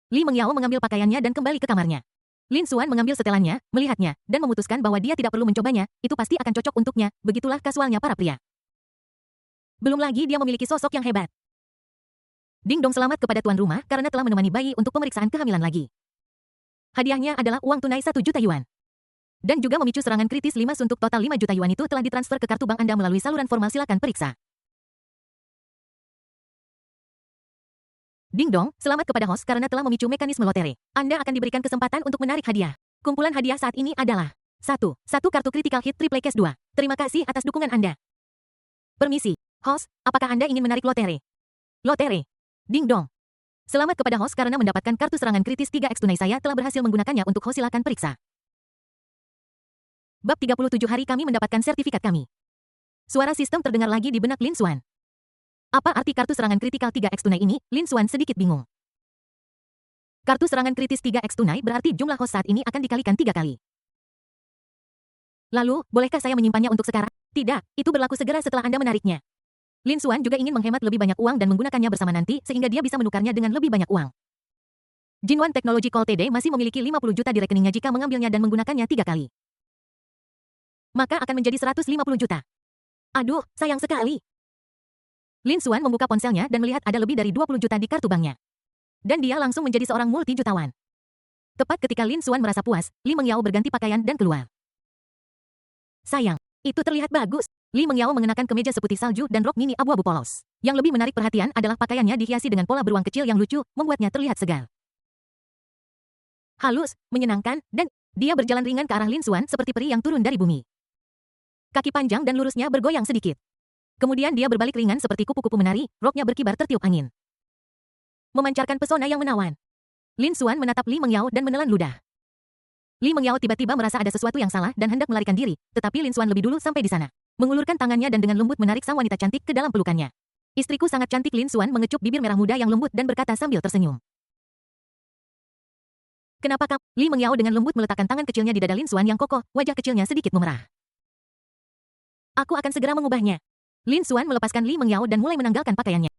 Li Mengyao mengambil pakaiannya dan kembali ke kamarnya. Lin Xuan mengambil setelannya, melihatnya, dan memutuskan bahwa dia tidak perlu mencobanya, itu pasti akan cocok untuknya, begitulah kasualnya para pria. Belum lagi dia memiliki sosok yang hebat. Ding dong, selamat kepada tuan rumah karena telah menemani bayi untuk pemeriksaan kehamilan lagi. Hadiahnya adalah uang tunai 1 juta yuan. Dan juga memicu serangan kritis 5 suntuk total 5 juta yuan itu telah ditransfer ke kartu bank Anda melalui saluran formal, silakan periksa. Ding dong, selamat kepada host karena telah memicu mekanisme lotre. Anda akan diberikan kesempatan untuk menarik hadiah. Kumpulan hadiah saat ini adalah 1. Kartu critical hit triple case 2. Terima kasih atas dukungan Anda. Permisi, host, apakah Anda ingin menarik lotre? Lotre. Ding dong. Selamat kepada host karena mendapatkan kartu serangan kritis 3x tunai, saya telah berhasil menggunakannya untuk host, silakan periksa. Bab 37 hari kami mendapatkan sertifikat kami. Suara sistem terdengar lagi di benak Lin Xuan. Apa arti kartu serangan kritikal 3x tunai ini? Lin Xuan sedikit bingung. Kartu serangan kritis 3x tunai berarti jumlah host saat ini akan dikalikan 3 kali. Lalu, bolehkah saya menyimpannya untuk sekarang? Tidak, itu berlaku segera setelah Anda menariknya. Lin Xuan juga ingin menghemat lebih banyak uang dan menggunakannya bersama nanti sehingga dia bisa menukarnya dengan lebih banyak uang. Jinwan Technological TD masih memiliki 50 juta di rekeningnya jika mengambilnya dan menggunakannya 3 kali. Maka akan menjadi 150 juta. Aduh, sayang sekali. Lin Xuan membuka ponselnya dan melihat ada lebih dari 20 juta di kartu banknya. Dan dia langsung menjadi seorang multi-jutawan. Tepat ketika Lin Xuan merasa puas, Li Mengyao berganti pakaian dan keluar. Sayang, itu terlihat bagus. Li Mengyao mengenakan kemeja seputih salju dan rok mini abu-abu polos. Yang lebih menarik perhatian adalah pakaiannya dihiasi dengan pola beruang kecil yang lucu, membuatnya terlihat segar. Halus, menyenangkan, dan dia berjalan ringan ke arah Lin Xuan seperti peri yang turun dari bumi. Kaki panjang dan lurusnya bergoyang sedikit. Kemudian dia berbalik ringan seperti kupu-kupu menari, roknya berkibar tertiup angin. Memancarkan pesona yang menawan. Lin Xuan menatap Li Mengyao dan menelan ludah. Li Mengyao tiba-tiba merasa ada sesuatu yang salah dan hendak melarikan diri, tetapi Lin Xuan lebih dulu sampai di sana. Mengulurkan tangannya dan dengan lembut menarik sang wanita cantik ke dalam pelukannya. Istriku sangat cantik. Lin Xuan mengecup bibir merah muda yang lembut dan berkata sambil tersenyum. Kenapa kamu? Li Mengyao dengan lembut meletakkan tangan kecilnya di dada Lin Xuan yang kokoh, wajah kecilnya sedikit memerah. Aku akan segera mengubahnya. Lin Xuan melepaskan Li Mengyao dan mulai menanggalkan pakaiannya.